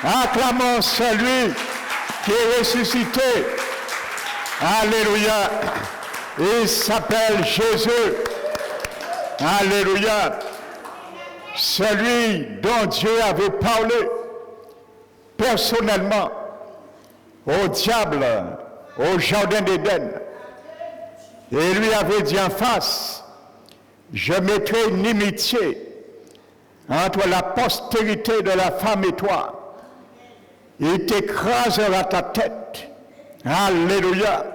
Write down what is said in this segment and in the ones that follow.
Acclamons celui qui est ressuscité. Alléluia. Il s'appelle Jésus. Alléluia. Celui dont Dieu avait parlé personnellement au diable, au jardin d'Éden. Et lui avait dit en face, je mettrai une inimitié entre la postérité de la femme et toi. Il t'écrasera ta tête. Alléluia.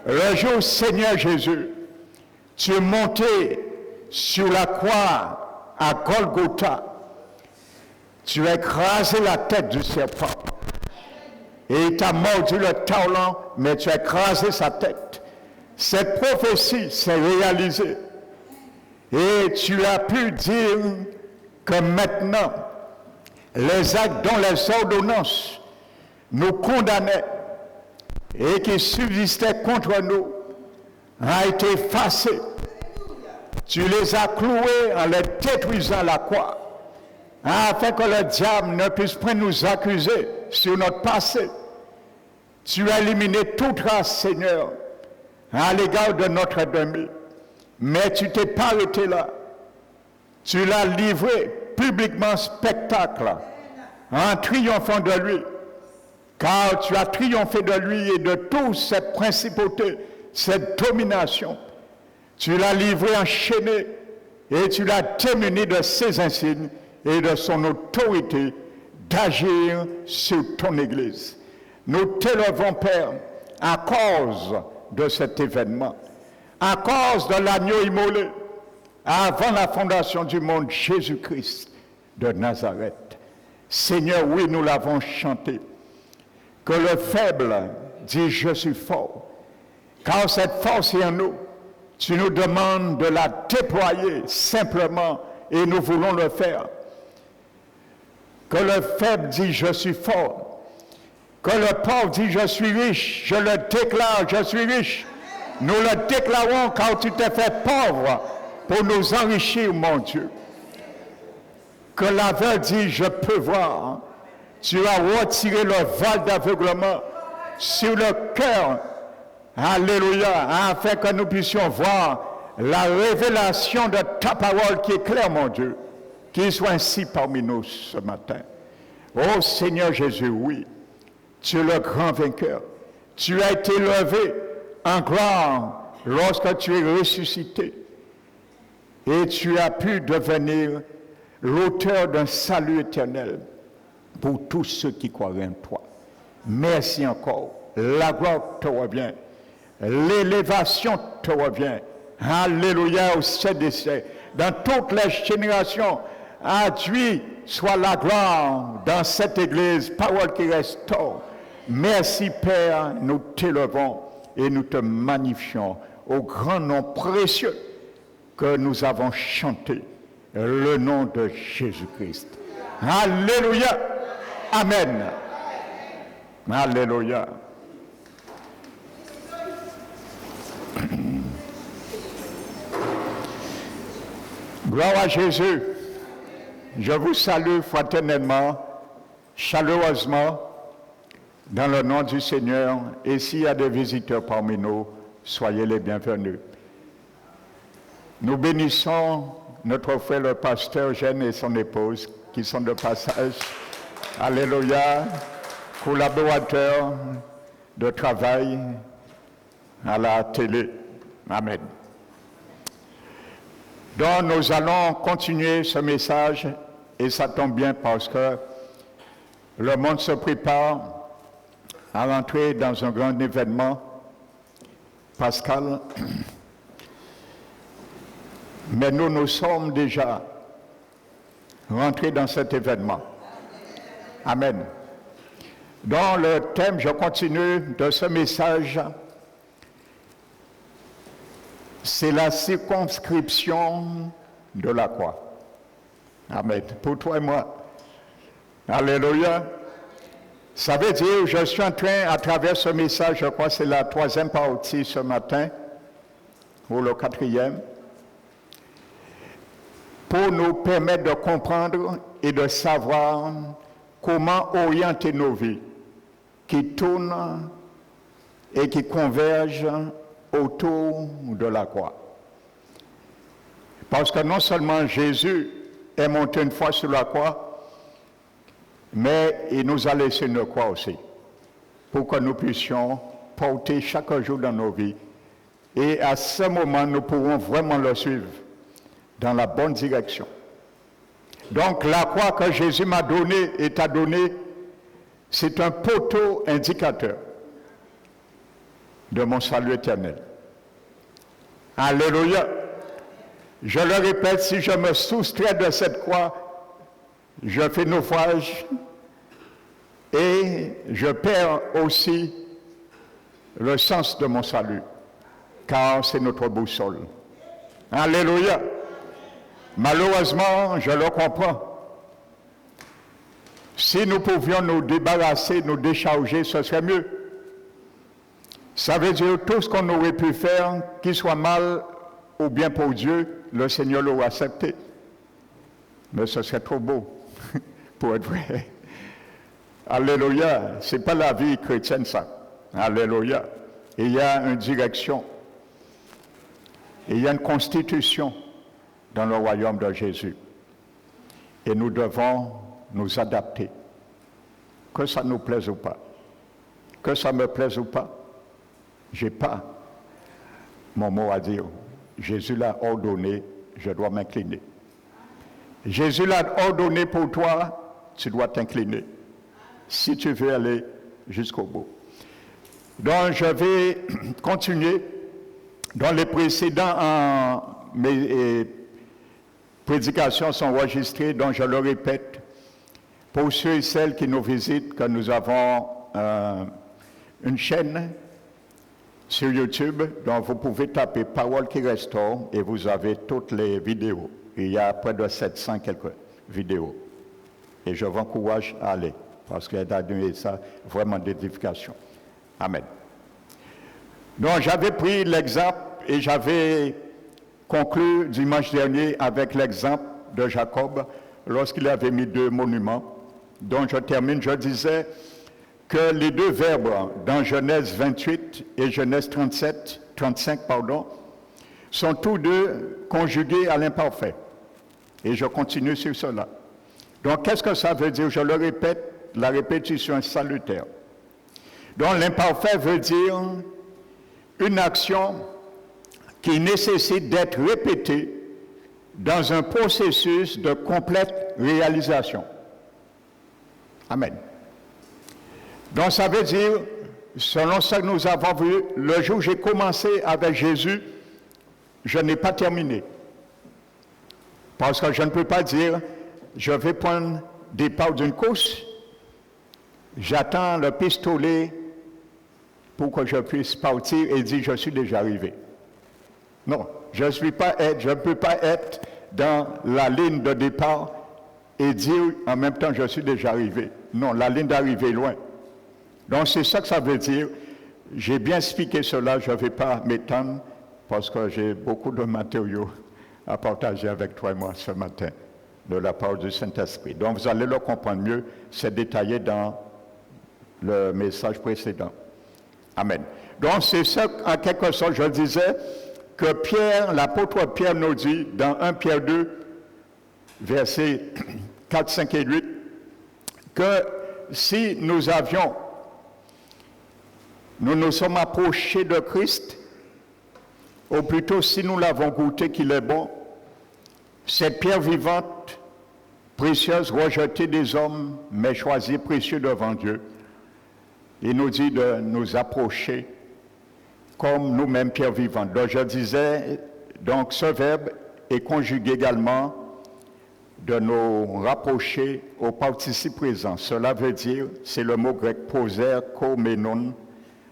Le jour, Seigneur Jésus, tu es monté sur la croix à Golgotha. Tu as écrasé la tête du serpent. Et il t'a mordu le talon, mais tu as écrasé sa tête. Cette prophétie s'est réalisée. Et tu as pu dire que maintenant, les actes dont les ordonnances nous condamnaient et qui subsistaient contre nous ont été effacés. Tu les as cloués en les détruisant à la croix, afin que le diable ne puisse pas nous accuser sur notre passé. Tu as éliminé toute trace, Seigneur, à l'égard de notre ennemi. Mais tu t'es pas arrêté là. Tu l'as livré publiquement spectacle en triomphant de lui. Car tu as triomphé de lui et de toute cette principauté, cette domination. Tu l'as livré enchaîné et tu l'as démuni de ses insignes et de son autorité d'agir sur ton Église. Nous t'élevons, Père, à cause de cet événement, à cause de l'agneau immolé, avant la fondation du monde, Jésus-Christ de Nazareth. Seigneur, oui, nous l'avons chanté, que le faible dit « je suis fort », car cette force est en nous. Tu nous demandes de la déployer simplement et nous voulons le faire. Que le faible dit « je suis fort », que le pauvre dit « je suis riche », je le déclare « je suis riche ». Nous le déclarons car tu t'es fait pauvre pour nous enrichir, mon Dieu. Que l'aveugle dit « je peux voir ». Tu as retiré le voile d'aveuglement sur le cœur. Alléluia. Afin que nous puissions voir la révélation de ta parole qui est claire, mon Dieu. Qu'il soit ainsi parmi nous ce matin. Oh Seigneur Jésus, oui. Tu es le grand vainqueur. Tu as été levé en gloire lorsque tu es ressuscité. Et tu as pu devenir l'auteur d'un salut éternel pour tous ceux qui croient en toi. Merci encore. La gloire te revient. L'élévation te revient. Alléluia au ciel des cieux. Dans toutes les générations, à Dieu soit la gloire dans cette Église, parole qui restaure. Merci Père, nous t'élevons et nous te magnifions au grand nom précieux que nous avons chanté, le nom de Jésus-Christ. Alléluia. Amen. Alléluia. Gloire à Jésus. Je vous salue fraternellement, chaleureusement, dans le nom du Seigneur. Et s'il y a des visiteurs parmi nous, soyez les bienvenus. Nous bénissons notre frère le pasteur Eugène et son épouse qui sont de passage. Alléluia. Collaborateurs de travail à la télé. Amen. Donc nous allons continuer ce message et ça tombe bien parce que le monde se prépare à rentrer dans un grand événement pascal. Mais nous sommes déjà rentrés dans cet événement. Amen. Dans le thème, je continue de ce message, c'est la circonscription de la croix. Amen. Pour toi et moi. Alléluia. Ça veut dire, je suis en train, à travers ce message, je crois que c'est la 3e partie ce matin, ou le 4e, pour nous permettre de comprendre et de savoir comment orienter nos vies qui tournent et qui convergent autour de la croix. Parce que non seulement Jésus est monté une fois sur la croix, mais il nous a laissé une croix aussi, pour que nous puissions porter chaque jour dans nos vies. Et à ce moment, nous pourrons vraiment le suivre dans la bonne direction. Donc la croix que Jésus m'a donnée et t'a donnée, c'est un poteau indicateur de mon salut éternel. Alléluia. Je le répète, si je me soustrais de cette croix, je fais naufrage et je perds aussi le sens de mon salut, car c'est notre boussole. Alléluia. Malheureusement, je le comprends. Si nous pouvions nous débarrasser, nous décharger, ce serait mieux. Ça veut dire tout ce qu'on aurait pu faire, qu'il soit mal ou bien pour Dieu, le Seigneur l'aurait accepté. Mais ce serait trop beau pour être vrai. Alléluia. Ce n'est pas la vie chrétienne, ça. Alléluia. Il y a une direction. Il y a une constitution dans le royaume de Jésus. Et nous devons nous adapter. Que ça nous plaise ou pas. Que ça me plaise ou pas. Je n'ai pas mon mot à dire. Jésus l'a ordonné, je dois m'incliner. Jésus l'a ordonné pour toi, tu dois t'incliner. Si tu veux aller jusqu'au bout. Donc je vais continuer. Dans les précédents, mes prédications sont enregistrées, donc je le répète. Pour ceux et celles qui nous visitent, que nous avons une chaîne sur YouTube, donc vous pouvez taper Parole qui restaure et vous avez toutes les vidéos. Il y a près de 700 quelques vidéos. Et je vous encourage à aller, parce qu'il y a ça vraiment d'édification. Amen. Donc j'avais pris l'exemple et j'avais conclu dimanche dernier avec l'exemple de Jacob lorsqu'il avait mis 2 monuments. Donc je termine, je disais que les 2 verbes dans Genèse 28 et Genèse 35, sont tous 2 conjugués à l'imparfait. Et je continue sur cela. Donc qu'est-ce que ça veut dire? Je le répète, la répétition est salutaire. Donc l'imparfait veut dire une action qui nécessite d'être répétée dans un processus de complète réalisation. Amen. Donc ça veut dire, selon ce que nous avons vu, le jour où j'ai commencé avec Jésus, je n'ai pas terminé. Parce que je ne peux pas dire, je vais prendre départ d'une course, j'attends le pistolet pour que je puisse partir et dire, je suis déjà arrivé. Non, je ne peux pas être dans la ligne de départ et dire en même temps, je suis déjà arrivé. Non, la ligne d'arrivée est loin. Donc c'est ça que ça veut dire. J'ai bien expliqué cela, je ne vais pas m'étendre parce que j'ai beaucoup de matériaux à partager avec toi et moi ce matin de la part du Saint-Esprit. Donc vous allez le comprendre mieux, c'est détaillé dans le message précédent. Amen. Donc c'est ça, en quelque sorte, je disais, que Pierre, l'apôtre Pierre nous dit dans 1 Pierre 2, versets 4, 5 et 8, que si nous nous sommes approchés de Christ, ou plutôt si nous l'avons goûté qu'il est bon, cette pierre vivante, précieuse, rejetée des hommes, mais choisie précieux devant Dieu, il nous dit de nous approcher comme nous-mêmes pierre vivante. Donc je disais, donc ce verbe est conjugué également de nous rapprocher au participe présent. Cela veut dire, c'est le mot grec poser, komenon,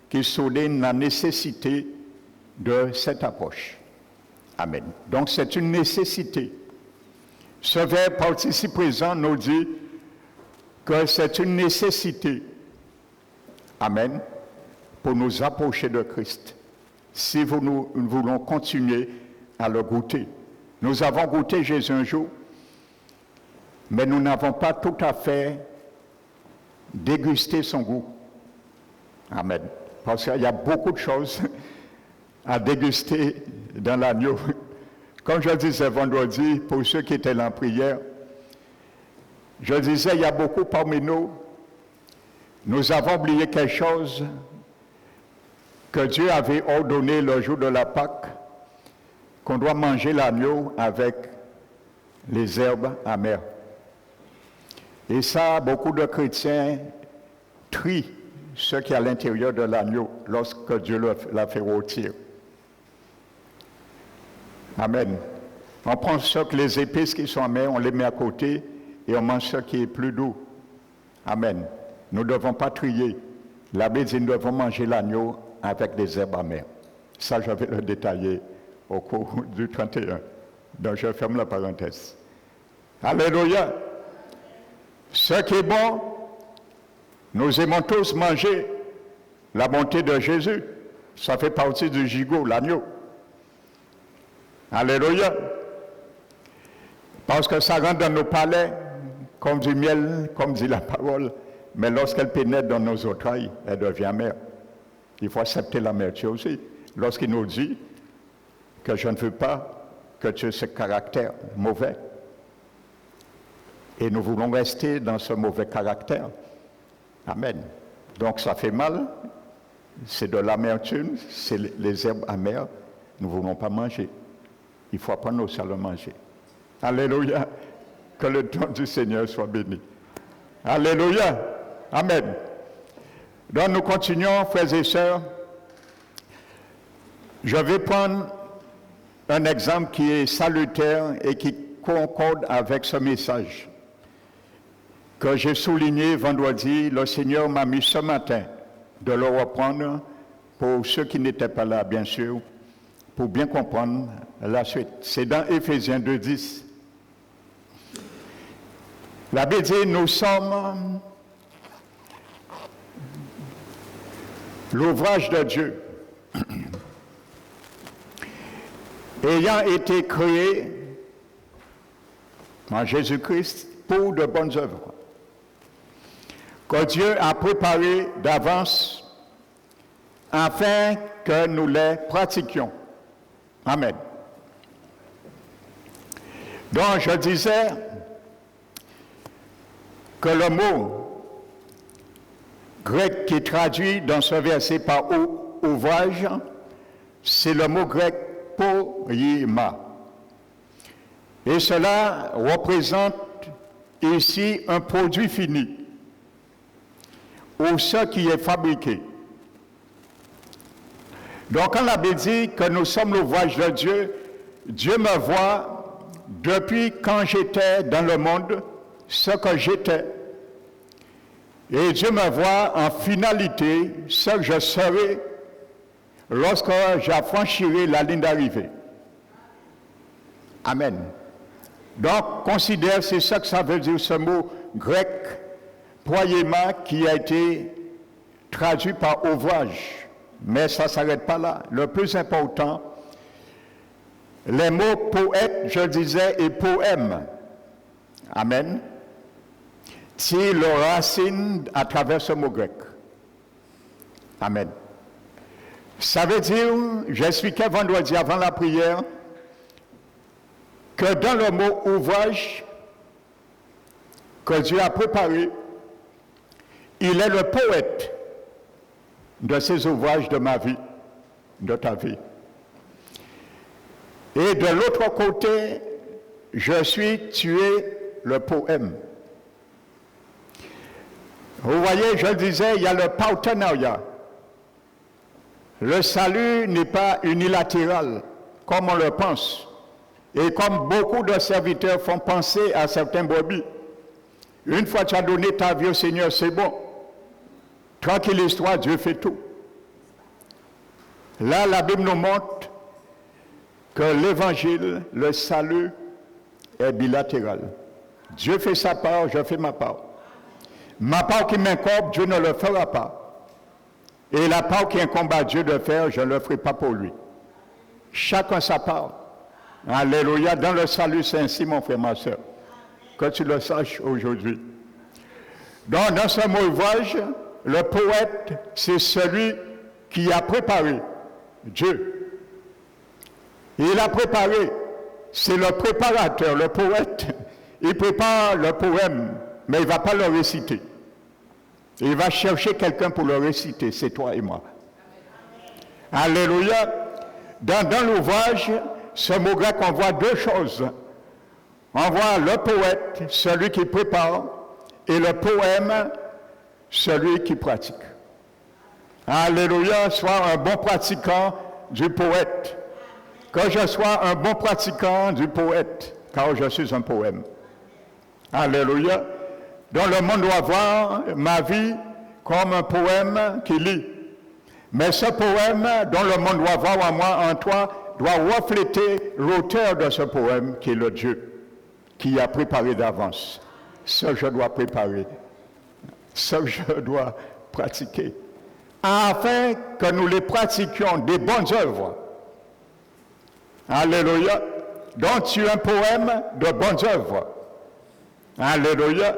qui souligne la nécessité de cette approche. Amen. Donc c'est une nécessité. Ce verbe participe présent nous dit que c'est une nécessité. Amen. Pour nous approcher de Christ. Si nous voulons continuer à le goûter. Nous avons goûté Jésus un jour, mais nous n'avons pas tout à fait déguster son goût. Amen. Parce qu'il y a beaucoup de choses à déguster dans l'agneau. Comme je disais vendredi, pour ceux qui étaient là en prière, je disais, il y a beaucoup parmi nous, nous avons oublié quelque chose que Dieu avait ordonné le jour de la Pâque, qu'on doit manger l'agneau avec les herbes amères. Et ça, beaucoup de chrétiens trient ce qui est à l'intérieur de l'agneau lorsque Dieu l'a fait rôtir. Amen. On prend les épices qui sont amères, on les met à côté et on mange ce qui est plus doux. Amen. Nous ne devons pas trier. La Bible dit que nous devons manger l'agneau avec des herbes amères. Ça, je vais le détailler au cours du 31. Donc, je ferme la parenthèse. Alléluia. Ce qui est bon, nous aimons tous manger la bonté de Jésus. Ça fait partie du gigot, l'agneau. Alléluia. Parce que ça rentre dans nos palais comme du miel, comme dit la parole. Mais lorsqu'elle pénètre dans nos entrailles, elle devient amère. Il faut accepter l'amertume aussi. Lorsqu'il nous dit que je ne veux pas que tu aies ce caractère mauvais. Et nous voulons rester dans ce mauvais caractère. Amen. Donc ça fait mal. C'est de l'amertume, c'est les herbes amères. Nous ne voulons pas manger. Il faut apprendre aussi à le manger. Alléluia. Que le nom du Seigneur soit béni. Alléluia. Amen. Donc nous continuons, frères et sœurs. Je vais prendre un exemple qui est salutaire et qui concorde avec ce message que j'ai souligné vendredi. Le Seigneur m'a mis ce matin de le reprendre pour ceux qui n'étaient pas là, bien sûr, pour bien comprendre la suite. C'est dans Éphésiens 2:10. La Bible dit, nous sommes l'ouvrage de Dieu, ayant été créé en Jésus-Christ pour de bonnes œuvres, que Dieu a préparées d'avance afin que nous les pratiquions. Amen. Donc, je disais que le mot grec qui est traduit dans ce verset par ouvrage, c'est le mot grec poiema. Et cela représente ici un produit fini, ou ce qui est fabriqué. Donc, quand la Bible dit que nous sommes l'ouvrage de Dieu, Dieu me voit depuis quand j'étais dans le monde, ce que j'étais. Et Dieu me voit en finalité, ce que je serai lorsque j'affranchirai la ligne d'arrivée. Amen. Donc, considère, c'est ça que ça veut dire, ce mot grec, poiema, qui a été traduit par ouvrage. Mais ça ne s'arrête pas là. Le plus important, les mots poète, je disais, et poème. Amen. C'est le racine à travers ce mot grec. Amen. Ça veut dire, j'expliquais vendredi avant la prière, que dans le mot ouvrage que Dieu a préparé, il est le poète de ces ouvrages de ma vie, de ta vie. Et de l'autre côté, tu es le poème. Vous voyez, je disais, il y a le partenariat. Le salut n'est pas unilatéral, comme on le pense. Et comme beaucoup de serviteurs font penser à certains brebis. Une fois que tu as donné ta vie au Seigneur, c'est bon. Tranquillise-toi, Dieu fait tout. Là, la Bible nous montre que l'évangile, le salut, est bilatéral. Dieu fait sa part, je fais ma part. Ma part qui m'incombe, Dieu ne le fera pas. Et la part qui incombe à Dieu de faire, je ne le ferai pas pour lui. Chacun sa part. Alléluia. Dans le salut, c'est ainsi, mon frère, ma soeur. Que tu le saches aujourd'hui. Donc, dans ce mot ouvrage, le poète, c'est celui qui a préparé Dieu. Il a préparé, c'est le préparateur, le poète. Il prépare le poème, mais il ne va pas le réciter. Il va chercher quelqu'un pour le réciter, c'est toi et moi. Alléluia. Dans l'ouvrage, ce mot grec, on voit deux choses. On voit le poète, celui qui prépare, et le poème, celui qui pratique. Alléluia, sois un bon pratiquant du poète. Que je sois un bon pratiquant du poète, car je suis un poème. Alléluia. Donc le monde doit voir ma vie comme un poème qui lit. Mais ce poème dont le monde doit voir en moi, en toi, doit refléter l'auteur de ce poème qui est le Dieu, qui a préparé d'avance. Ce je dois préparer, ce je dois pratiquer, afin que nous les pratiquions des bonnes œuvres. Alléluia. Donc tu es un poème de bonnes œuvres. Alléluia.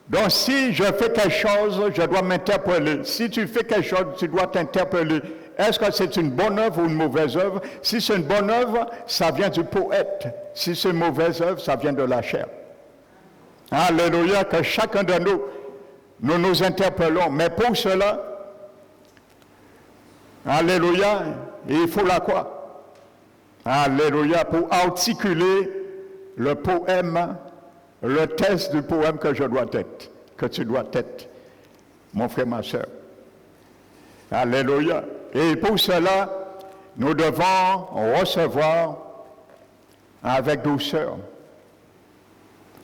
Donc si je fais quelque chose, je dois m'interpeller. Si tu fais quelque chose, tu dois t'interpeller. Est-ce que c'est une bonne œuvre ou une mauvaise œuvre? Si c'est une bonne œuvre, ça vient du poète. Si c'est une mauvaise œuvre, ça vient de la chair. Alléluia, que chacun de nous nous interpellons. Mais pour cela, alléluia, il faut la quoi? Alléluia, pour articuler le poème, le texte du poème que je dois être, que tu dois être, mon frère, ma soeur. Alléluia. Et pour cela, nous devons recevoir avec douceur.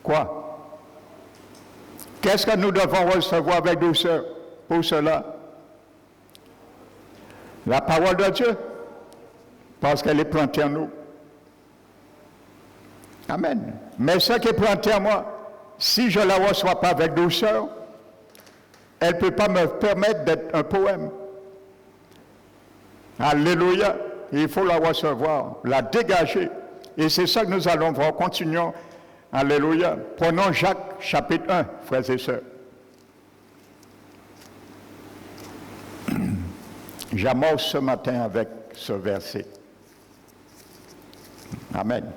Quoi? Qu'est-ce que nous devons recevoir avec douceur pour cela? La parole de Dieu, parce qu'elle est plantée en nous. Amen. Mais ce qui est planté en moi, si je ne la reçois pas avec douceur, elle ne peut pas me permettre d'être un poème. Alléluia. Il faut la recevoir, la dégager. Et c'est ça que nous allons voir. Continuons. Alléluia. Prenons Jacques, chapitre 1, frères et sœurs. J'amorce ce matin avec ce verset. Amen.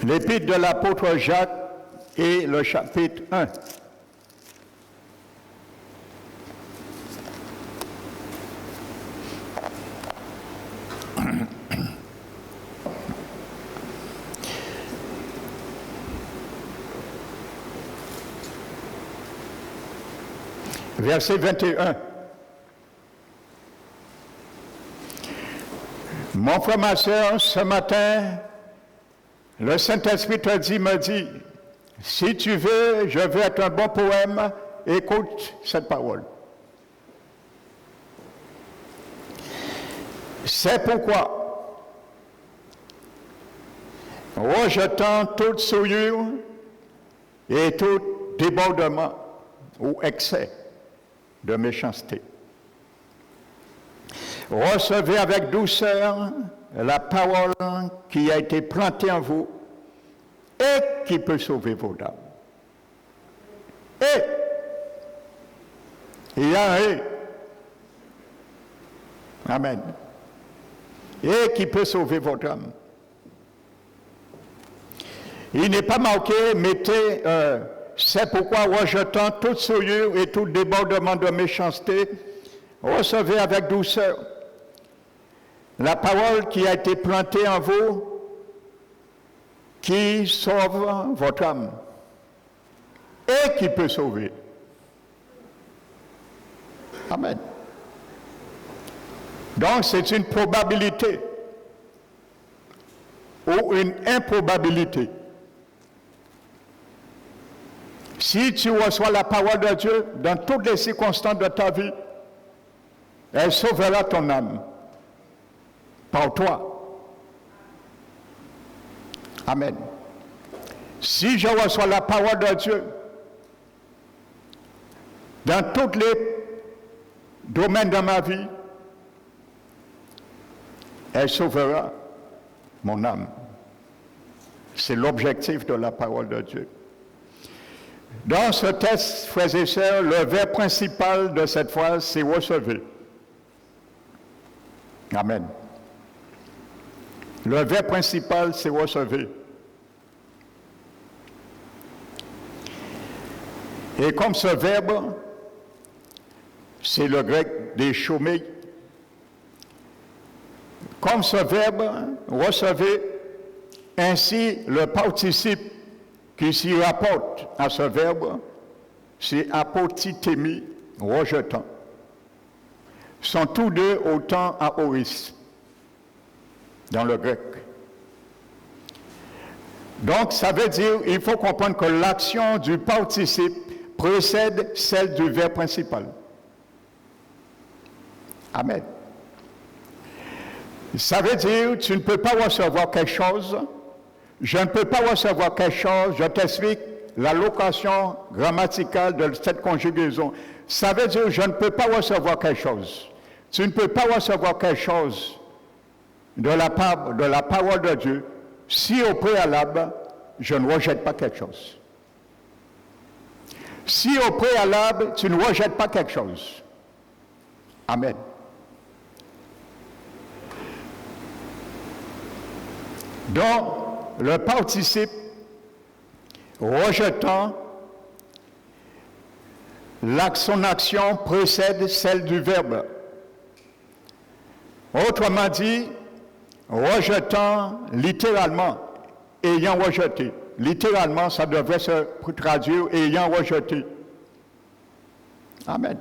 L'épître de l'apôtre Jacques et le chapitre 1. Verset 21. Mon frère, ma soeur, ce matin, le Saint-Esprit me dit, si tu veux, je veux être un bon poème, écoute cette parole. C'est pourquoi, rejetant toute souillure et tout débordement ou excès de méchanceté, recevez avec douceur la parole qui a été plantée en vous et qui peut sauver vos âmes. Et il y a un et. Amen. Et qui peut sauver votre âme. Il n'est pas marqué, mettez, c'est pourquoi rejetant toute souillure et tout débordement de méchanceté, recevez avec douceur la parole qui a été plantée en vous, qui sauve votre âme et qui peut sauver. Amen. Donc c'est une probabilité ou une improbabilité. Si tu reçois la parole de Dieu dans toutes les circonstances de ta vie, elle sauvera ton âme par toi. Amen. Si je reçois la parole de Dieu dans tous les domaines de ma vie, elle sauvera mon âme. C'est l'objectif de la parole de Dieu. Dans ce texte, frères et sœurs, le verbe principal de cette phrase, c'est recevez. Amen. Le verbe principal, c'est recevez. Et comme ce verbe, c'est le grec des chômés, comme ce verbe, recevez, ainsi le participe qui s'y rapporte à ce verbe, c'est apotitémie, rejetant. Sont tous deux autant aoris dans le grec. Donc, ça veut dire, il faut comprendre que l'action du participe précède celle du verbe principal. Amen. Ça veut dire, tu ne peux pas recevoir quelque chose, je ne peux pas recevoir quelque chose, je t'explique la location grammaticale de cette conjugaison. Ça veut dire, je ne peux pas recevoir quelque chose. Tu ne peux pas recevoir quelque chose de la parole de Dieu si au préalable, je ne rejette pas quelque chose. Si au préalable, tu ne rejettes pas quelque chose. Amen. Donc, le participe rejetant, son action précède celle du verbe. Autrement dit, rejetant littéralement, ayant rejeté. Littéralement, ça devrait se traduire ayant rejeté. Amen.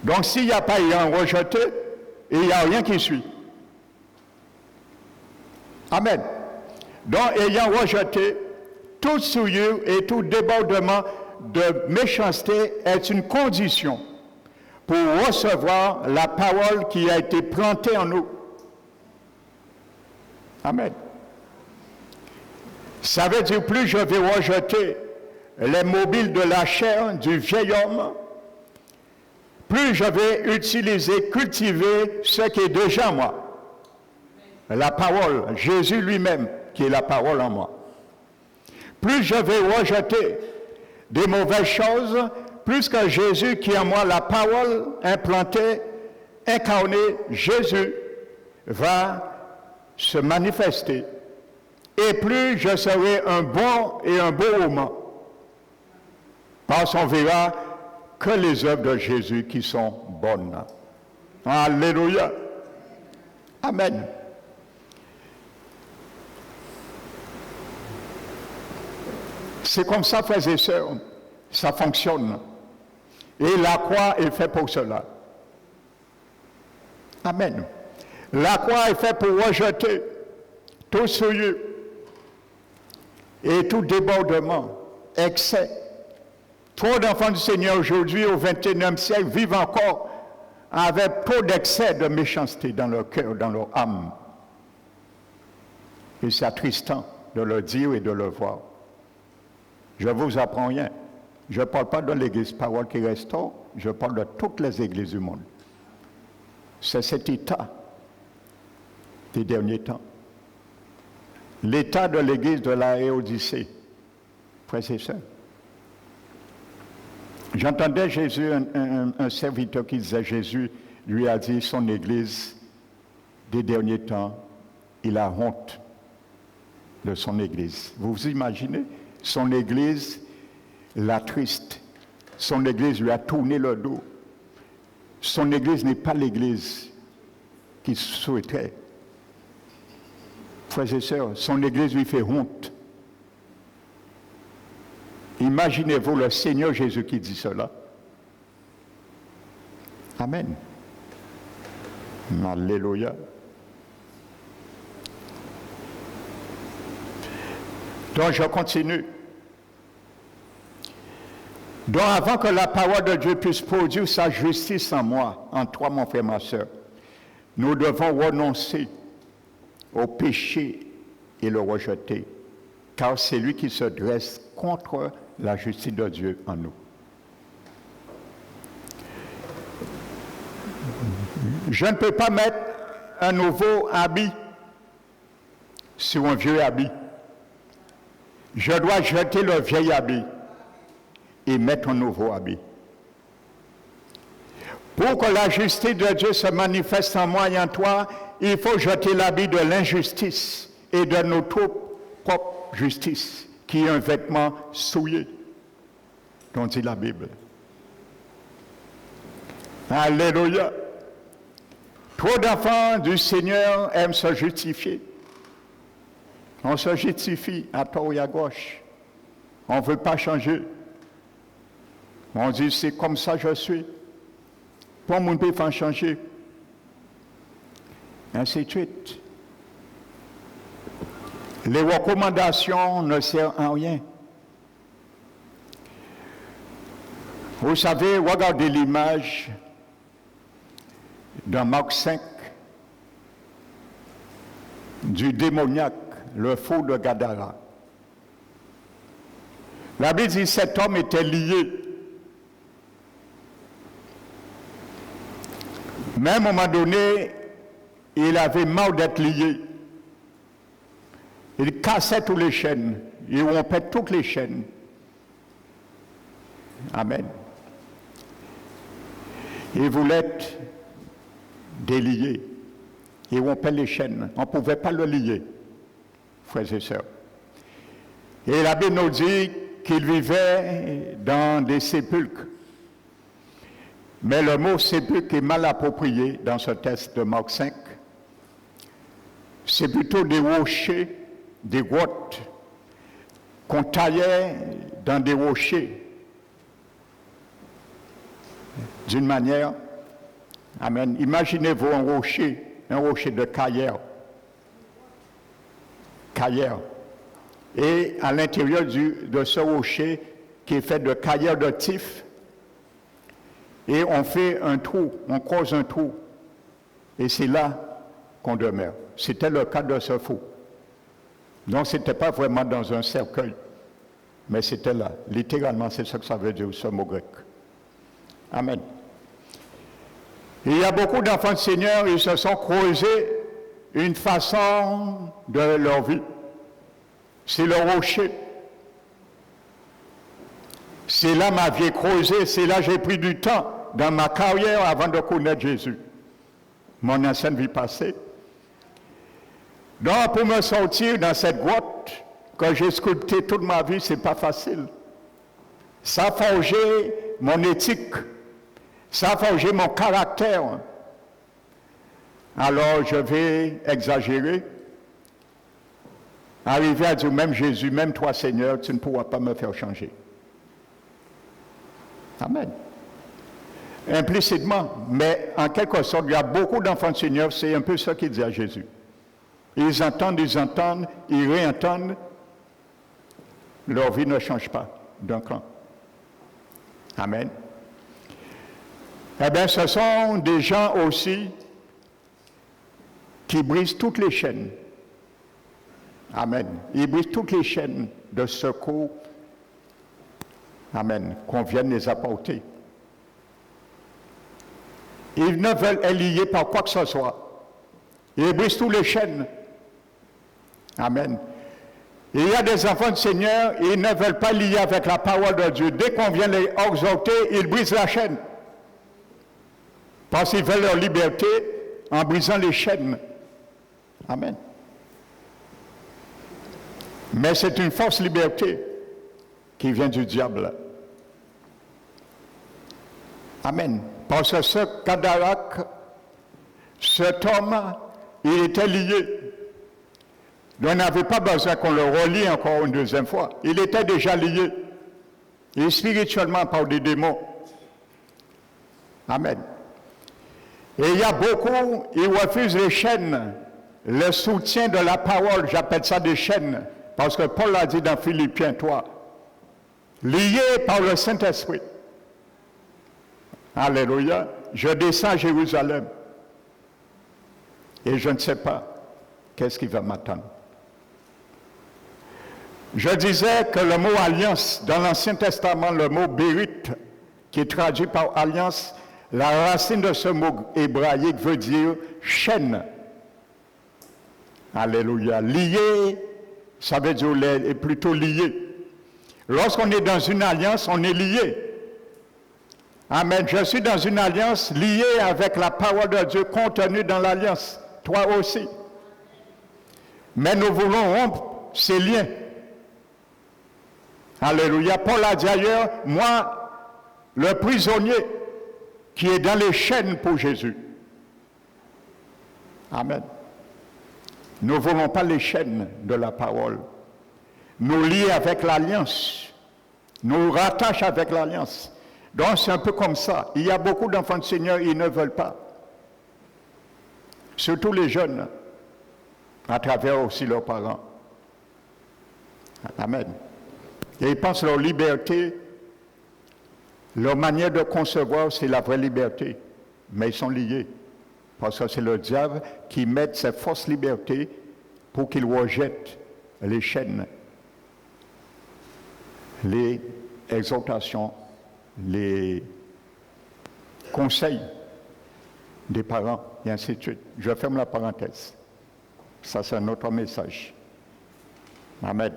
Donc, s'il n'y a pas ayant rejeté, il n'y a rien qui suit. Amen. Donc, ayant rejeté, toute souillure et tout débordement de méchanceté est une condition pour recevoir la parole qui a été plantée en nous. Amen. Ça veut dire, plus je vais rejeter les mobiles de la chair du vieil homme, plus je vais utiliser, cultiver ce qui est déjà moi. La parole, Jésus lui-même, qui est la parole en moi. Plus je vais rejeter des mauvaises choses, plus que Jésus qui est en moi, la parole implantée, incarnée, Jésus va se manifester. Et plus je serai un bon et un beau roman. Parce qu'on verra que les œuvres de Jésus qui sont bonnes. Alléluia. Amen. C'est comme ça, frères et sœurs, ça fonctionne. Et la croix est faite pour cela. Amen. La croix est faite pour rejeter tout souillure et tout débordement, excès. Trop d'enfants du Seigneur aujourd'hui, au XXIe siècle, vivent encore avec trop d'excès de méchanceté dans leur cœur, dans leur âme. Et c'est attristant de le dire et de le voir. Je ne vous apprends rien. Je ne parle pas de l'Église Parole qui restaure, je parle de toutes les églises du monde. C'est cet état des derniers temps. L'état de l'Église de la Laodicée, frères et sœurs. J'entendais Jésus, un serviteur qui disait, Jésus lui a dit, son Église des derniers temps, il a honte de son Église. Vous vous imaginez? Son Église l'attriste. Son Église lui a tourné le dos. Son Église n'est pas l'Église qu'il souhaiterait. Frères et sœurs, son Église lui fait honte. Imaginez-vous le Seigneur Jésus qui dit cela. Amen. Alléluia. Donc je continue. Donc avant que la parole de Dieu puisse produire sa justice en moi, en toi mon frère, ma soeur, nous devons renoncer au péché et le rejeter, car c'est lui qui se dresse contre la justice de Dieu en nous. Je ne peux pas mettre un nouveau habit sur un vieux habit. Je dois jeter le vieil habit. et mettre un nouveau habit. Pour que la justice de Dieu se manifeste en moi et en toi, il faut jeter l'habit de l'injustice et de notre propre justice, qui est un vêtement souillé, dont dit la Bible. Alléluia. Trop d'enfants du Seigneur aiment se justifier. On se justifie à tort et à gauche. On ne veut pas changer. On dit, c'est comme ça que je suis. Pour mon peut faire changer. Ainsi de suite. Les recommandations ne servent à rien. Vous savez, regardez l'image dans Marc 5 du démoniaque, le fou de Gadara. La Bible dit que cet homme était lié. Mais à un moment donné, il avait marre d'être lié. Il cassait toutes les chaînes. Il rompait toutes les chaînes. Amen. Il voulait être délié. Il rompait les chaînes. On ne pouvait pas le lier, frères et sœurs. Et la Bible nous dit qu'il vivait dans des sépulcres. Mais le mot sépulcre est mal approprié dans ce texte de Marc 5. C'est plutôt des rochers, des grottes qu'on taillait dans des rochers. D'une manière, amen. Imaginez-vous un rocher de Caillère. Et à l'intérieur de ce rocher qui est fait de caillère de tif, et on fait un trou, on creuse un trou, et c'est là qu'on demeure. C'était le cas de ce fou. Donc ce n'était pas vraiment dans un cercueil, mais c'était là. Littéralement, c'est ce que ça veut dire, ce mot grec. Amen. Et il y a beaucoup d'enfants du Seigneur, ils se sont creusés une façon de leur vie. C'est le rocher. C'est là ma vie creusée, c'est là j'ai pris du temps dans ma carrière avant de connaître Jésus. Mon ancienne vie passée. Donc pour me sortir dans cette grotte que j'ai sculptée toute ma vie, c'est pas facile. Ça a forgé mon éthique. Ça a forgé mon caractère. Alors je vais exagérer. Arriver à dire, même Jésus, même toi Seigneur, tu ne pourras pas me faire changer. Amen. Implicitement, mais en quelque sorte, il y a beaucoup d'enfants du Seigneur, c'est un peu ça qu'ils disent à Jésus. Ils entendent, ils réentendent, leur vie ne change pas d'un cran. Amen. Eh bien, ce sont des gens aussi qui brisent toutes les chaînes. Amen. Ils brisent toutes les chaînes de secours. Amen. Qu'on vienne les apporter. Ils ne veulent être liés par quoi que ce soit. Ils brisent toutes les chaînes. Amen. Il y a des enfants du Seigneur, ils ne veulent pas lier avec la parole de Dieu. Dès qu'on vient les exhorter, ils brisent la chaîne. Parce qu'ils veulent leur liberté en brisant les chaînes. Amen. Mais c'est une fausse liberté qui vient du diable. Amen. Parce que ce Gadara, cet homme, il était lié. Donc on n'avait pas besoin qu'on le relie encore une deuxième fois. Il était déjà lié. Et spirituellement par des démons. Amen. Et il y a beaucoup, ils refusent les chaînes, le soutien de la parole, j'appelle ça des chaînes. Parce que Paul a dit dans Philippiens 3, lié par le Saint-Esprit. Alléluia. Je descends à Jérusalem. Et je ne sais pas qu'est-ce qui va m'attendre. Je disais que le mot alliance, dans l'Ancien Testament, le mot bérite, qui est traduit par alliance, la racine de ce mot hébraïque veut dire chaîne. Alléluia. Lié, ça veut dire est plutôt lié. Lorsqu'on est dans une alliance, on est lié. Amen. Je suis dans une alliance liée avec la parole de Dieu contenue dans l'alliance. Toi aussi. Mais nous voulons rompre ces liens. Alléluia. Paul a dit ailleurs, moi, le prisonnier qui est dans les chaînes pour Jésus. Amen. Nous ne voulons pas les chaînes de la parole. Nous lier avec l'alliance. Nous rattachent avec l'alliance. Donc c'est un peu comme ça. Il y a beaucoup d'enfants du Seigneur, ils ne veulent pas. Surtout les jeunes, à travers aussi leurs parents. Amen. Et ils pensent leur liberté, leur manière de concevoir, c'est la vraie liberté. Mais ils sont liés. Parce que c'est le diable qui met ses fausses libertés pour qu'il rejette les chaînes, les exhortations, les conseils des parents, et ainsi de suite. Je ferme la parenthèse. Ça, c'est un autre message. Amen.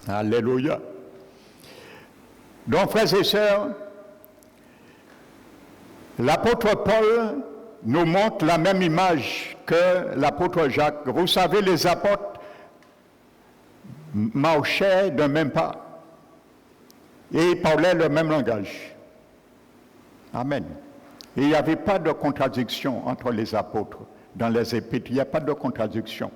Alléluia. Donc, frères et sœurs, l'apôtre Paul nous montre la même image que l'apôtre Jacques. Vous savez, les apôtres marchaient d'un même pas et ils parlaient le même langage. Amen. Et il n'y avait pas de contradiction entre les apôtres dans les épîtres. Il n'y a pas de contradiction.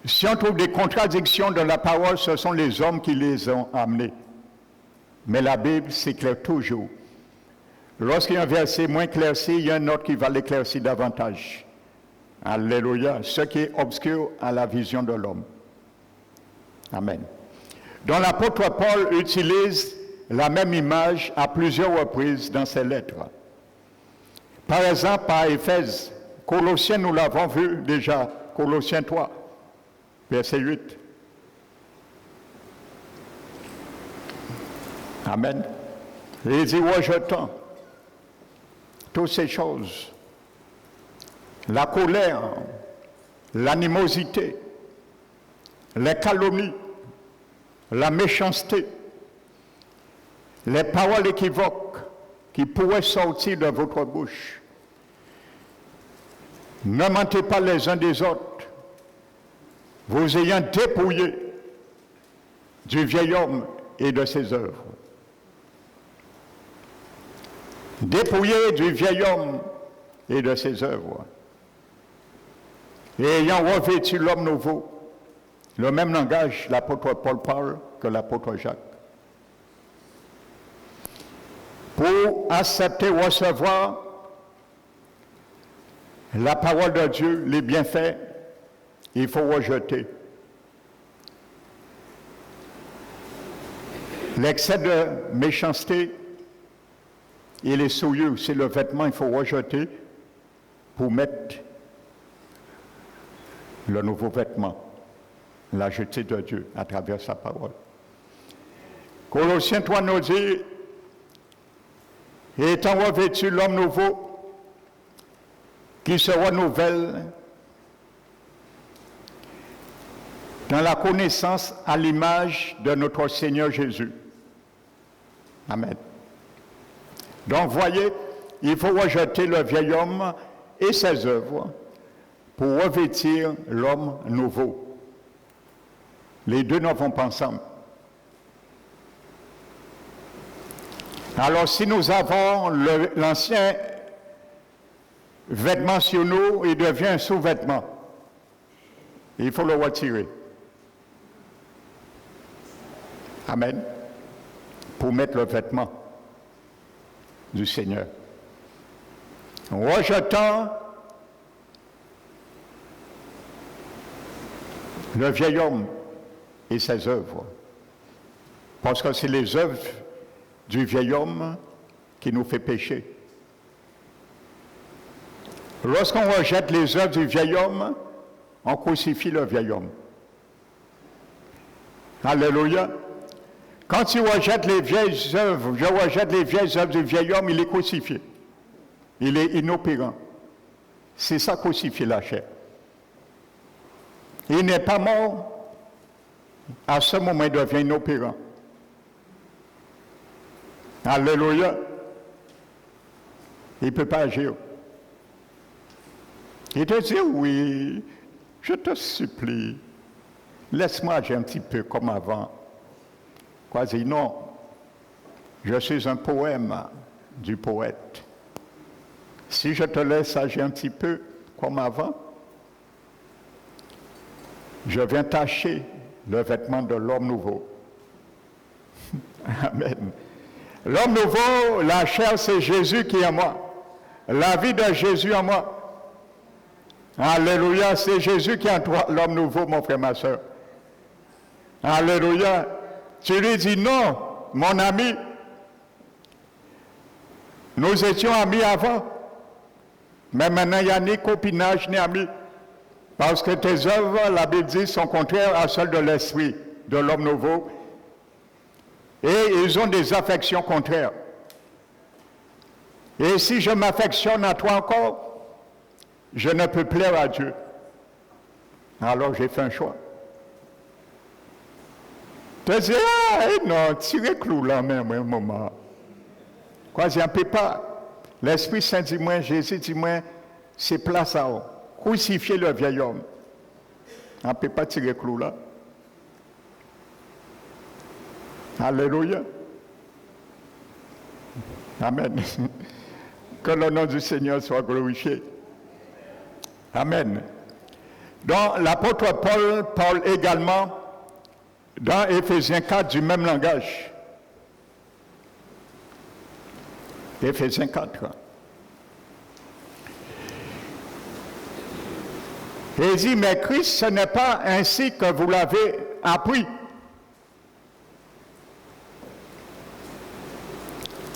Si on trouve des contradictions dans la parole, ce sont les hommes qui les ont amenées. Mais la Bible s'éclaire toujours. Lorsqu'il y a un verset moins éclairci, il y a un autre qui va l'éclaircir davantage. Alléluia. Ce qui est obscur à la vision de l'homme. Amen. Donc l'apôtre Paul utilise la même image à plusieurs reprises dans ses lettres. Par exemple, par Éphèse, Colossiens, nous l'avons vu déjà, Colossiens 3, verset 8. Amen. Et il dit, rejetant toutes ces choses, la colère, l'animosité, les calomnies, la méchanceté, les paroles équivoques qui pourraient sortir de votre bouche. Ne mentez pas les uns des autres, vous ayant dépouillé du vieil homme et de ses œuvres. Dépouillé du vieil homme et de ses œuvres. Et ayant revêtu l'homme nouveau, le même langage, l'apôtre Paul parle que l'apôtre Jacques. Pour accepter, recevoir la parole de Dieu, les bienfaits, il faut rejeter l'excès de méchanceté et les souillures. C'est le vêtement, il faut rejeter pour mettre le nouveau vêtement, la jetée de Dieu à travers sa parole. Colossiens 3 nous dit, et étant revêtu l'homme nouveau, qui se renouvelle dans la connaissance à l'image de notre Seigneur Jésus. Amen. Donc, voyez, il faut rejeter le vieil homme et ses œuvres pour revêtir l'homme nouveau. Les deux ne vont pas ensemble. Alors, si nous avons l'ancien vêtement sur nous, il devient un sous-vêtement. Il faut le retirer. Amen. Pour mettre le vêtement du Seigneur. Rejetant le vieil homme et ses œuvres. Parce que c'est les œuvres du vieil homme qui nous fait pécher. Lorsqu'on rejette les œuvres du vieil homme, on crucifie le vieil homme. Alléluia. Quand tu rejettes les vieilles œuvres, je rejette les vieilles œuvres du vieil homme, il est crucifié. Il est inopérant. C'est ça, crucifier la chair. Il n'est pas mort, à ce moment, il devient inopérant. Alléluia. Il ne peut pas agir. Il te dit, oui, je te supplie, laisse-moi agir un petit peu comme avant. Quoi dire, non, je suis un poème du poète. Si je te laisse agir un petit peu comme avant, je viens tâcher le vêtement de l'homme nouveau. Amen. L'homme nouveau, la chair, c'est Jésus qui est en moi. La vie de Jésus en moi. Alléluia, c'est Jésus qui est en toi, l'homme nouveau, mon frère, ma soeur. Alléluia. Tu lui dis non, mon ami. Nous étions amis avant. Mais maintenant, il n'y a ni copinage ni amis. Parce que tes œuvres, la Bible dit, sont contraires à celles de l'esprit, de l'homme nouveau. Et ils ont des affections contraires. Et si je m'affectionne à toi encore, je ne peux plaire à Dieu. Alors j'ai fait un choix. Tu dis, non, tirez clou là même un moment. Quoi, j'en peux pas. L'Esprit Saint dit moi, Jésus dit moi, c'est place à eux. Crucifier le vieil homme. On ne peut pas tirer clou là. Alléluia. Amen. Que le nom du Seigneur soit glorifié. Amen. Donc, l'apôtre Paul parle également dans Éphésiens 4 du même langage. Éphésiens 4. Et il dit, mais Christ, ce n'est pas ainsi que vous l'avez appris.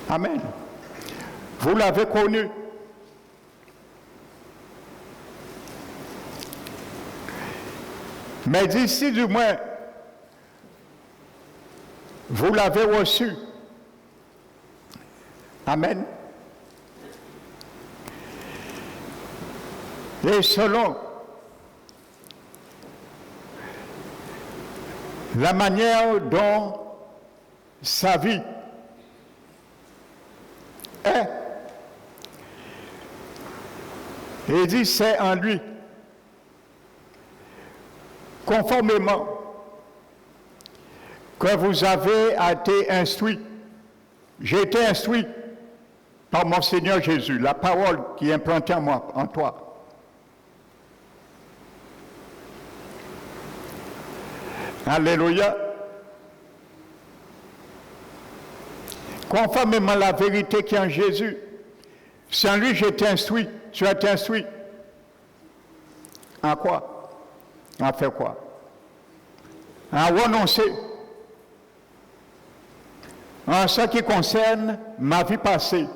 Amen. Vous l'avez connu. Mais d'ici du moins, vous l'avez reçu. Amen. Et selon la manière dont sa vie est, et il dit c'est en lui, conformément que vous avez été instruit. J'ai été instruit par mon Seigneur Jésus, la parole qui est implantée en moi, en toi. Alléluia. Conformément à la vérité qui est en Jésus. Sans lui, j'ai été instruit. Tu as été instruit. En quoi? En faire quoi? En renoncer. En ce qui concerne ma vie passée.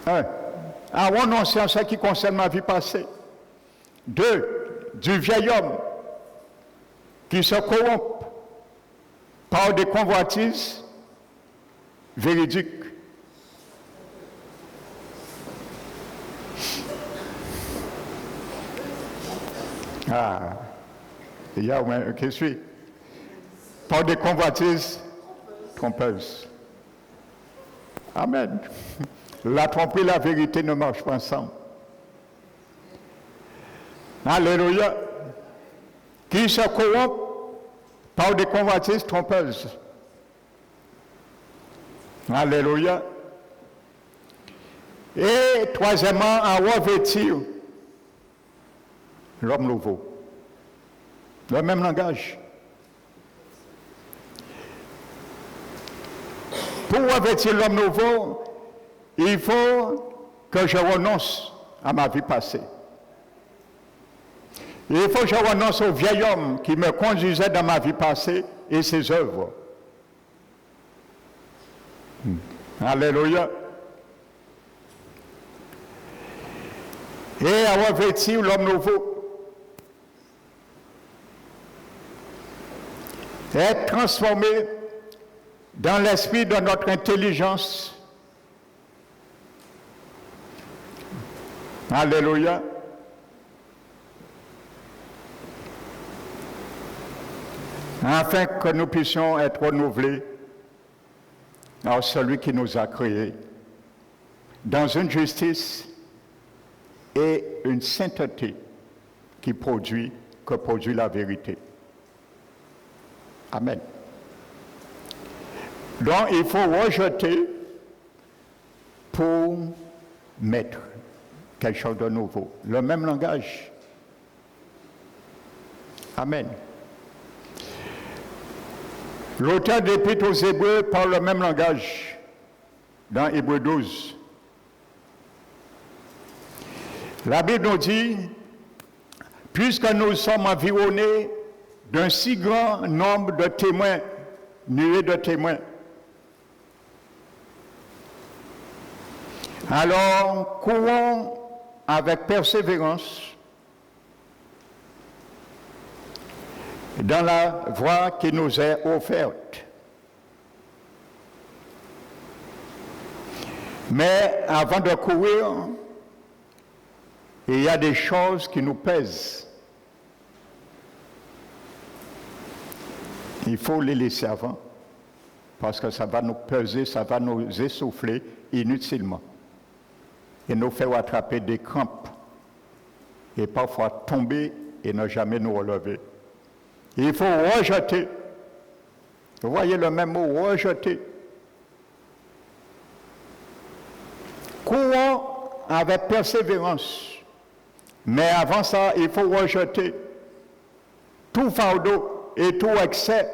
En renoncer en ce qui concerne ma vie passée. 2. Du vieil homme qui se corrompt par des convoitises véridiques. Il y a un qui suit. Par des convoitises trompeuses. Amen. La tromperie et la vérité ne marchent pas ensemble. Alléluia. Qui se corrompt par des convoitises trompeuses. Alléluia. Et troisièmement, à revêtir l'homme nouveau. Le même langage. Pour revêtir l'homme nouveau, il faut que je renonce à ma vie passée. Il faut que je renonce au vieil homme qui me conduisait dans ma vie passée et ses œuvres. Alléluia. Et à revêtir l'homme nouveau. Être transformé dans l'esprit de notre intelligence. Alléluia. afin que nous puissions être renouvelés en celui qui nous a créés, dans une justice et une sainteté que produit la vérité. Amen. Donc, il faut rejeter pour mettre quelque chose de nouveau. Le même langage. Amen. L'auteur de l'Épître aux Hébreux parle le même langage dans Hébreux 12. La Bible nous dit, puisque nous sommes environnés d'un si grand nombre de témoins, nuées de témoins, alors courons avec persévérance dans la voie qui nous est offerte. Mais avant de courir, il y a des choses qui nous pèsent. Il faut les laisser avant, parce que ça va nous peser, ça va nous essouffler inutilement et nous faire attraper des crampes et parfois tomber et ne jamais nous relever. Il faut rejeter. Vous voyez le même mot, rejeter. Courons avec persévérance. Mais avant ça, il faut rejeter tout fardeau et tout excès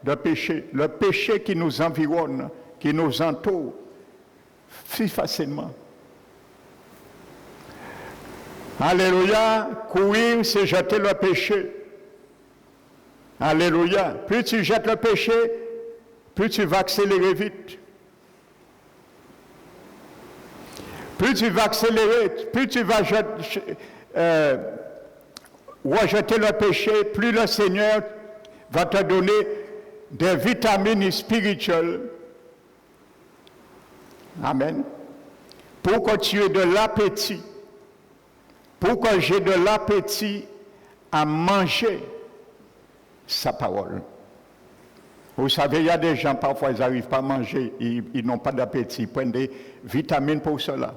de péché. Le péché qui nous environne, qui nous entoure si facilement. Alléluia, courir, c'est jeter le péché. Alléluia. Plus tu jettes le péché, plus tu vas accélérer vite. Plus tu vas accélérer, plus tu vas rejeter le péché, plus le Seigneur va te donner des vitamines spirituelles. Amen. Pour que tu aies de l'appétit. Pour que j'ai de l'appétit à manger sa parole. Vous savez, il y a des gens, parfois, ils n'arrivent pas à manger, ils n'ont pas d'appétit, ils prennent des vitamines pour cela.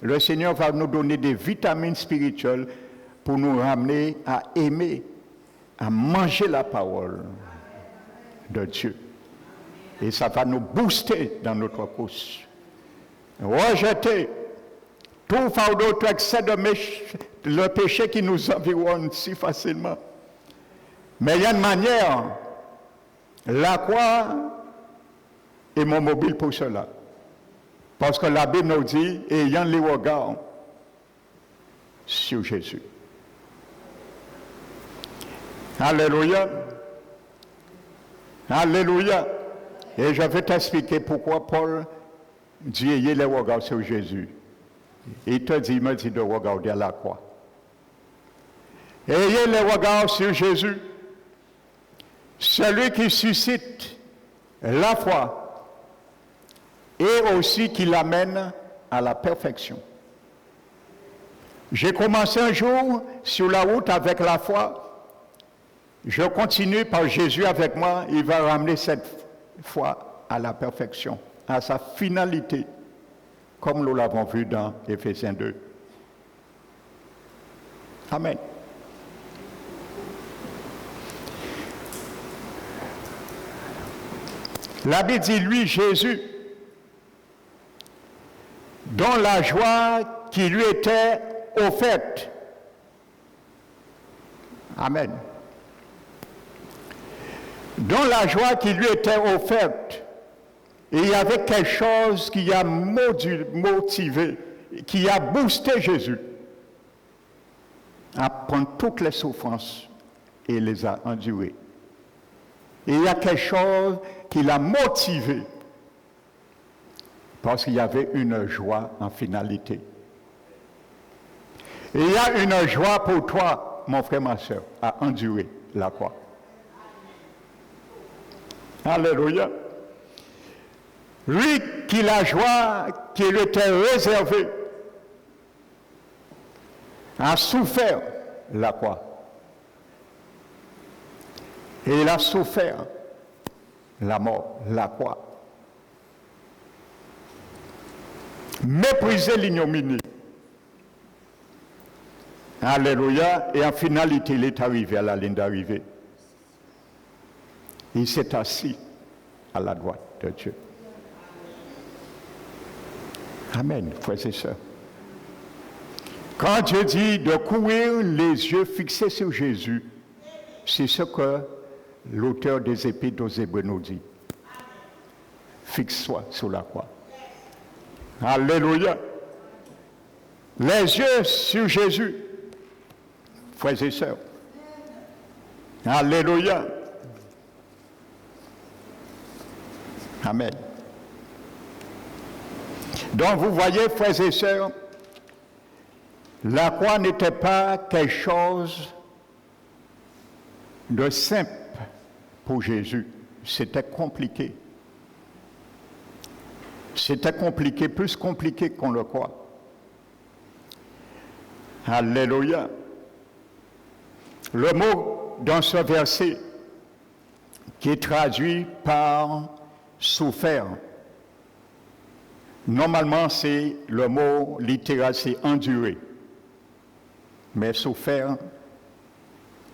Le Seigneur va nous donner des vitamines spirituelles pour nous ramener à aimer, à manger la parole de Dieu. Et ça va nous booster dans notre course. Rejeter tout fardeau, tout excès de le péché qui nous environne si facilement. Mais il y a une manière, la croix est mon mobile pour cela. Parce que la Bible nous dit, ayant les regards sur Jésus. Alléluia. Alléluia. Et je vais t'expliquer pourquoi Paul dit, ayez les regards sur Jésus. Il me dit de regarder à la croix. Ayez les regards sur Jésus. Celui qui suscite la foi et aussi qui l'amène à la perfection. J'ai commencé un jour sur la route avec la foi. Je continue par Jésus avec moi. Il va ramener cette foi à la perfection, à sa finalité, comme nous l'avons vu dans Éphésiens 2. Amen. La Bible dit, lui, Jésus, dont la joie qui lui était offerte. Amen. Dont la joie qui lui était offerte. Et il y avait quelque chose qui a motivé, qui a boosté Jésus à prendre toutes les souffrances et les a endurées. Et il y a quelque chose qui l'a motivé parce qu'il y avait une joie en finalité. Et il y a une joie pour toi, mon frère, ma soeur, à endurer la croix. Alléluia. Lui qui la joie qui lui était réservée a souffert la croix. Et il a souffert la mort, la croix. Méprisé l'ignominie. Alléluia. Et en finalité, il est arrivé à la ligne d'arrivée. Il s'est assis à la droite de Dieu. Amen, frères et sœurs. Quand Dieu dit de courir les yeux fixés sur Jésus, c'est ce que l'auteur des Épîtres aux Hébreux nous dit. Fixe-toi sur la croix. Alléluia. Les yeux sur Jésus, frères et sœurs. Alléluia. Amen. Donc vous voyez, frères et sœurs, la croix n'était pas quelque chose de simple pour Jésus. C'était compliqué. C'était compliqué, plus compliqué qu'on le croit. Alléluia. Le mot dans ce verset qui est traduit par souffert, normalement c'est le mot littéral, c'est endurer. Mais souffert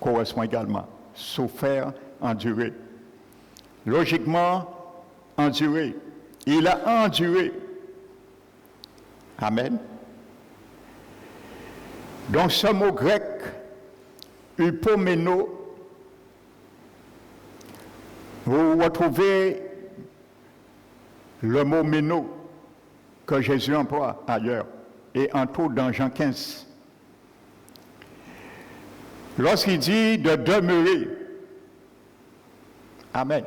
correspond également. Souffert, endurer. Logiquement, endurer. Il a enduré. Amen. Donc ce mot grec, upomeno, vous retrouvez le mot méno que Jésus emploie ailleurs et entre autres dans Jean 15. Lorsqu'il dit de demeurer, amen.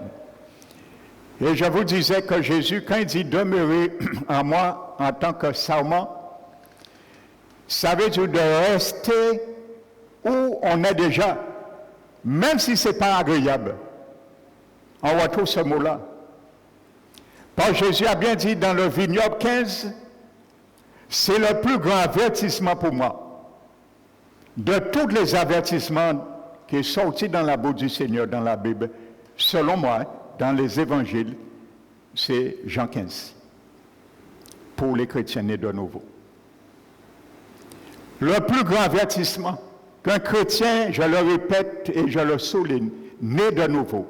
Et je vous disais que Jésus, quand il dit demeurer en moi en tant que sarment, ça veut dire de rester où on est déjà, même si ce n'est pas agréable. On retrouve ce mot-là. Parce que Jésus a bien dit dans le Vignoble 15, c'est le plus grand avertissement pour moi. De tous les avertissements qui sont sortis dans la bouche du Seigneur, dans la Bible, selon moi, dans les évangiles, c'est Jean 15, pour les chrétiens nés de nouveau. Le plus grand avertissement qu'un chrétien, je le répète et je le souligne, né de nouveau.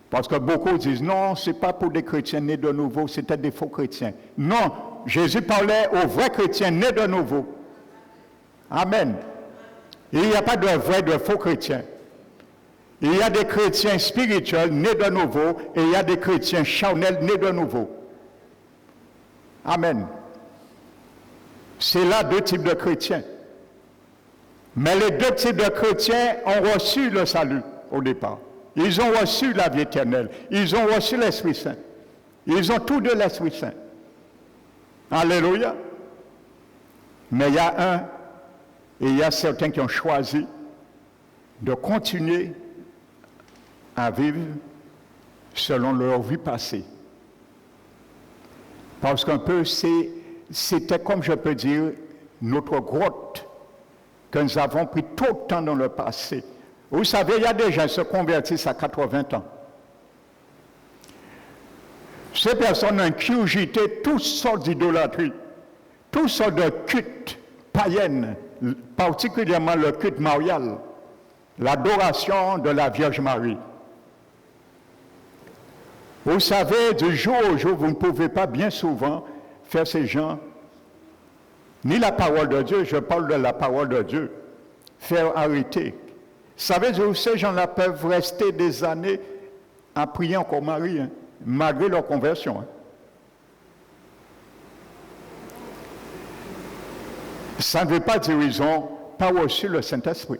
Parce que beaucoup disent, non, ce n'est pas pour des chrétiens nés de nouveau, c'était des faux chrétiens. Non, Jésus parlait aux vrais chrétiens nés de nouveau. Amen. Il n'y a pas de vrais, de faux chrétiens. Il y a des chrétiens spirituels nés de nouveau et il y a des chrétiens charnels nés de nouveau. Amen. C'est là deux types de chrétiens. Mais les deux types de chrétiens ont reçu le salut au départ. Ils ont reçu la vie éternelle. Ils ont reçu l'Esprit Saint. Ils ont tous deux l'Esprit Saint. Alléluia. Mais il y a un, et il y a certains qui ont choisi de continuer à vivre selon leur vie passée. Parce qu'un peu, c'était comme je peux dire, notre grotte que nous avons pris tout le temps dans le passé. Vous savez, il y a des gens qui se convertissent à 80 ans. Ces personnes ont incurgité toutes sortes d'idolâtries, toutes sortes de cultes païennes, particulièrement le culte marial, l'adoration de la Vierge Marie. Vous savez, du jour au jour, vous ne pouvez pas bien souvent faire ces gens, ni la parole de Dieu, je parle de la parole de Dieu, faire arrêter. Vous savez, ces gens-là peuvent rester des années à prier encore Marie, hein, malgré leur conversion. Hein. Ça ne veut pas dire qu'ils n'ont pas reçu le Saint-Esprit.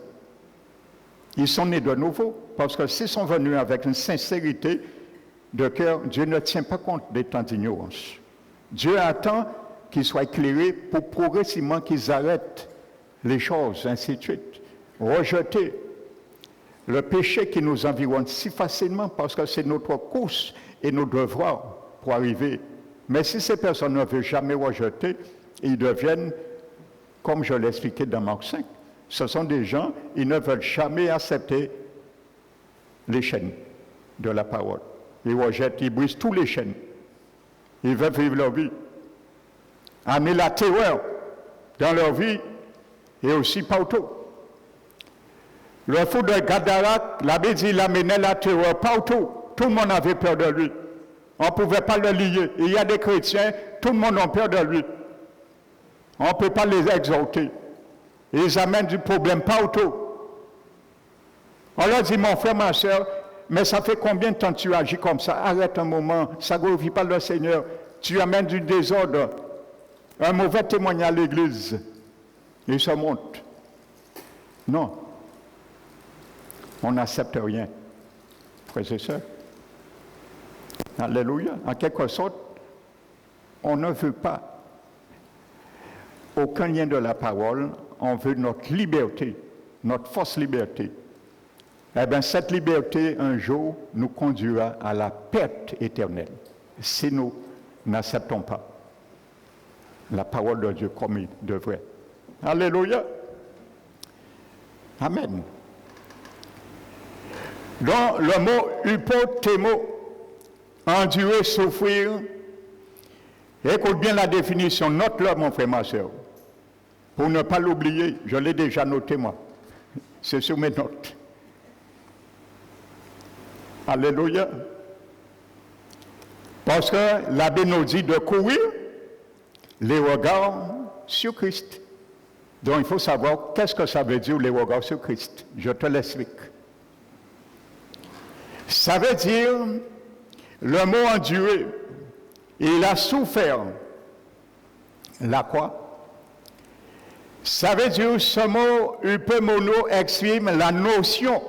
Ils sont nés de nouveau, parce que s'ils sont venus avec une sincérité de cœur, Dieu ne tient pas compte des temps d'ignorance. Dieu attend qu'ils soient éclairés pour progressivement qu'ils arrêtent les choses, ainsi de suite. Rejeter le péché qui nous environne si facilement parce que c'est notre course et nos devoirs pour arriver. Mais si ces personnes ne veulent jamais rejeter, ils deviennent, comme je l'ai expliqué dans Marc 5, ce sont des gens, ils ne veulent jamais accepter les chaînes de la parole. Ils rejettent, ils brisent tous les chaînes. Ils veulent vivre leur vie. Amener la terreur dans leur vie et aussi partout. Le fou de Gadara, l'abbé dit, il amenait la terreur partout. Tout le monde avait peur de lui. On ne pouvait pas le lier. Il y a des chrétiens, tout le monde a peur de lui. On ne peut pas les exhorter. Ils amènent du problème partout. On leur dit, mon frère, ma soeur, mais ça fait combien de temps que tu agis comme ça? Arrête un moment, ça ne glorifie pas le Seigneur. Tu amènes du désordre, un mauvais témoignage à l'église. Et ça monte. Non. On n'accepte rien. Frères et sœurs. Alléluia. En quelque sorte, on ne veut pas aucun lien de la parole, on veut notre liberté, notre fausse liberté. Eh bien, cette liberté, un jour, nous conduira à la perte éternelle, si nous n'acceptons pas la parole de Dieu comme il devrait. Alléluia. Amen. Donc, le mot hypothémo, endurer, souffrir, écoute bien la définition, note-le, mon frère, ma soeur. Pour ne pas l'oublier, je l'ai déjà noté, moi. C'est sur mes notes. Alléluia. Parce que l'abbé nous dit de courir les regards sur Christ. Donc il faut savoir qu'est-ce que ça veut dire les regards sur Christ. Je te l'explique. Ça veut dire le mot enduré. Il a souffert. La quoi? Ça veut dire ce mot hypemono exprime la notion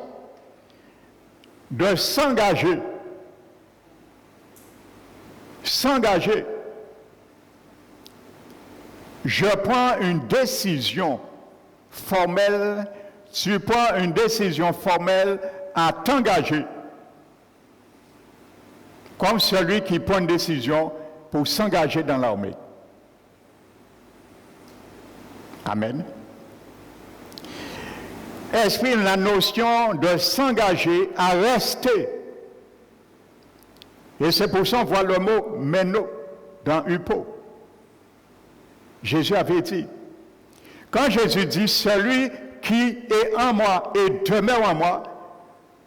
de s'engager. S'engager. Je prends une décision formelle, tu prends une décision formelle à t'engager. Comme celui qui prend une décision pour s'engager dans l'armée. Amen. Exprime la notion de s'engager à rester. Et c'est pour ça qu'on voit le mot meno dans Hypo. Jésus avait dit, quand Jésus dit celui qui est en moi et demeure en moi,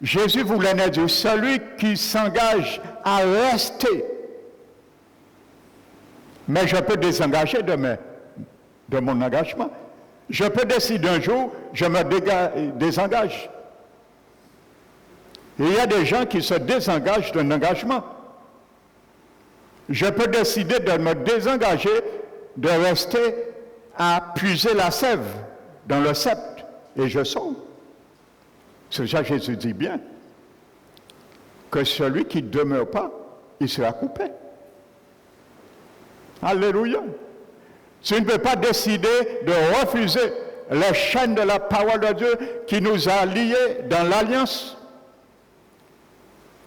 Jésus voulait dire celui qui s'engage à rester. Mais je peux désengager demain de mon engagement. Je peux décider un jour, je me désengage. Et il y a des gens qui se désengagent d'un engagement. Je peux décider de me désengager, de rester à puiser la sève dans le sceptre, et je sors. C'est ça que Jésus dit bien, que celui qui ne demeure pas, il sera coupé. Alléluia. Tu ne peux pas décider de refuser les chaînes de la parole de Dieu qui nous a liés dans l'alliance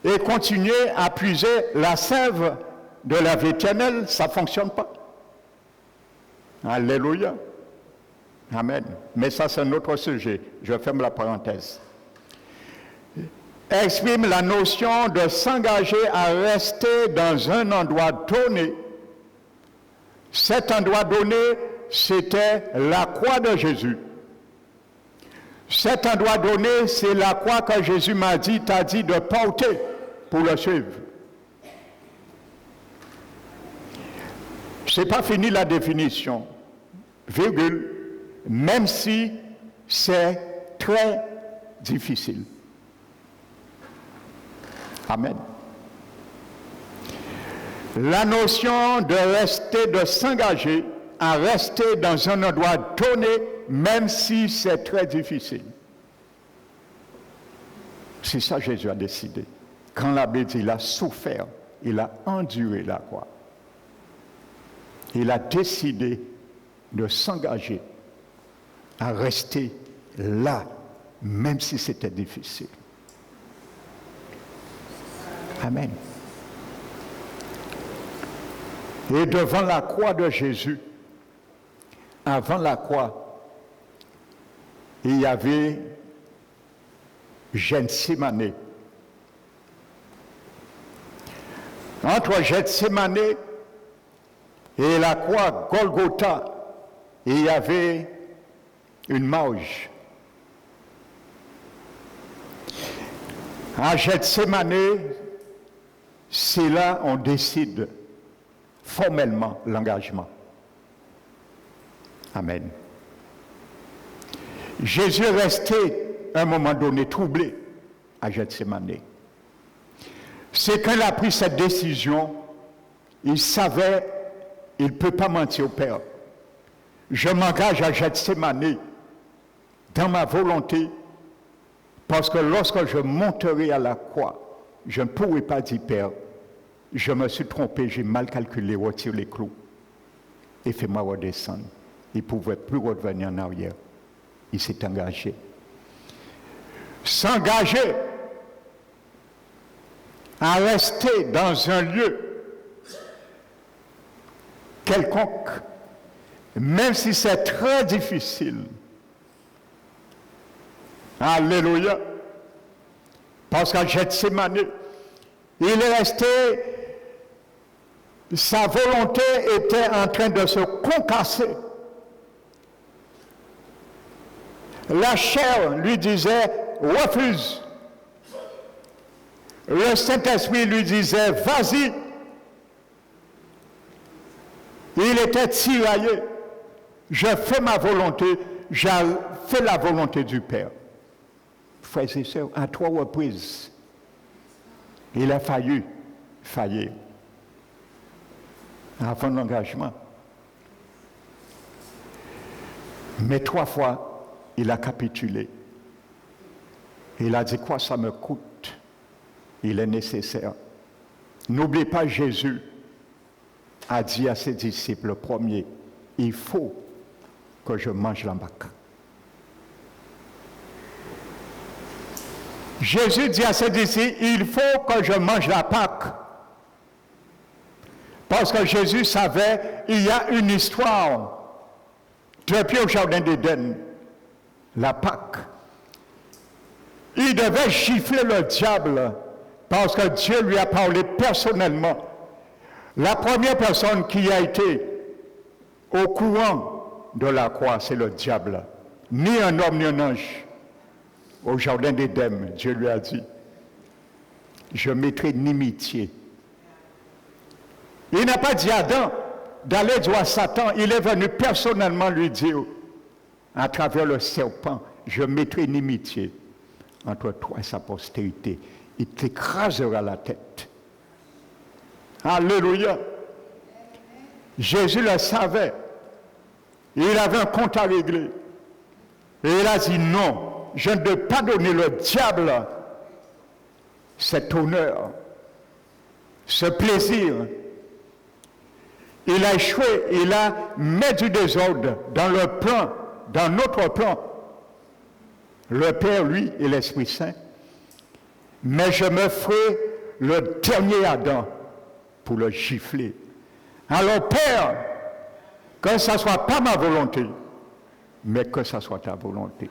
et continuer à puiser la sève de la vie éternelle, ça ne fonctionne pas. Alléluia. Amen. Mais ça, c'est un autre sujet. Je ferme la parenthèse. Exprime la notion de s'engager à rester dans un endroit donné. Cet endroit donné, c'était la croix de Jésus. Cet endroit donné, c'est la croix que Jésus m'a dit, t'a dit de porter pour le suivre. Je n'ai pas fini la définition, virgule, même si c'est très difficile. Amen. La notion de rester, de s'engager à rester dans un endroit donné, même si c'est très difficile. C'est ça que Jésus a décidé. Quand l'abbé dit, il a souffert, il a enduré la croix. Il a décidé de s'engager à rester là, même si c'était difficile. Amen. Et devant la croix de Jésus, avant la croix, il y avait Gethsémane, Entre Gethsémane et la croix Golgotha, il y avait une marge. À Gethsémane, c'est là on décide formellement l'engagement. Amen. Jésus est resté à un moment donné troublé à Gethsémane. C'est quand il a pris cette décision, il savait, il ne peut pas mentir au Père. Je m'engage à Gethsémane dans ma volonté, parce que lorsque je monterai à la croix, je ne pourrai pas dire, Père, je me suis trompé, j'ai mal calculé, retire les clous et fais-moi redescendre. Il ne pouvait plus revenir en arrière. Il s'est engagé. S'engager à rester dans un lieu quelconque, même si c'est très difficile. Alléluia. Parce qu'à Gethsémane, il est resté, sa volonté était en train de se concasser. La chair lui disait, refuse. Le Saint-Esprit lui disait, vas-y. Il était tiraillé. Je fais ma volonté, je fais la volonté du Père. Frères et sœurs, à 3 reprises, il a failli faillir avant l'engagement. Mais 3 fois, il a capitulé. Il a dit, quoi ça me coûte? Il est nécessaire. N'oubliez pas, Jésus a dit à ses disciples, le premier, il faut que je mange la Pâque. Jésus dit à ses disciples, il faut que je mange la Pâque. Parce que Jésus savait, il y a une histoire depuis au jardin d'Éden, la Pâque. Il devait gifler le diable parce que Dieu lui a parlé personnellement. La première personne qui a été au courant de la croix, c'est le diable. Ni un homme, ni un ange. Au jardin d'Éden, Dieu lui a dit, je mettrai inimitié. Il n'a pas dit à Adam d'aller dire à Satan, il est venu personnellement lui dire, à travers le serpent, je mettrai inimitié entre toi et sa postérité. Il t'écrasera la tête. Alléluia. Jésus le savait. Il avait un compte à régler. Et il a dit non, je ne peux pas donner le diable cet honneur, ce plaisir. Il a échoué, il a mis du désordre dans le plan, dans notre plan. Le Père, lui, et l'Esprit Saint. Mais je me ferai le dernier Adam pour le gifler. Alors, Père, que ce ne soit pas ma volonté, mais que ce soit ta volonté.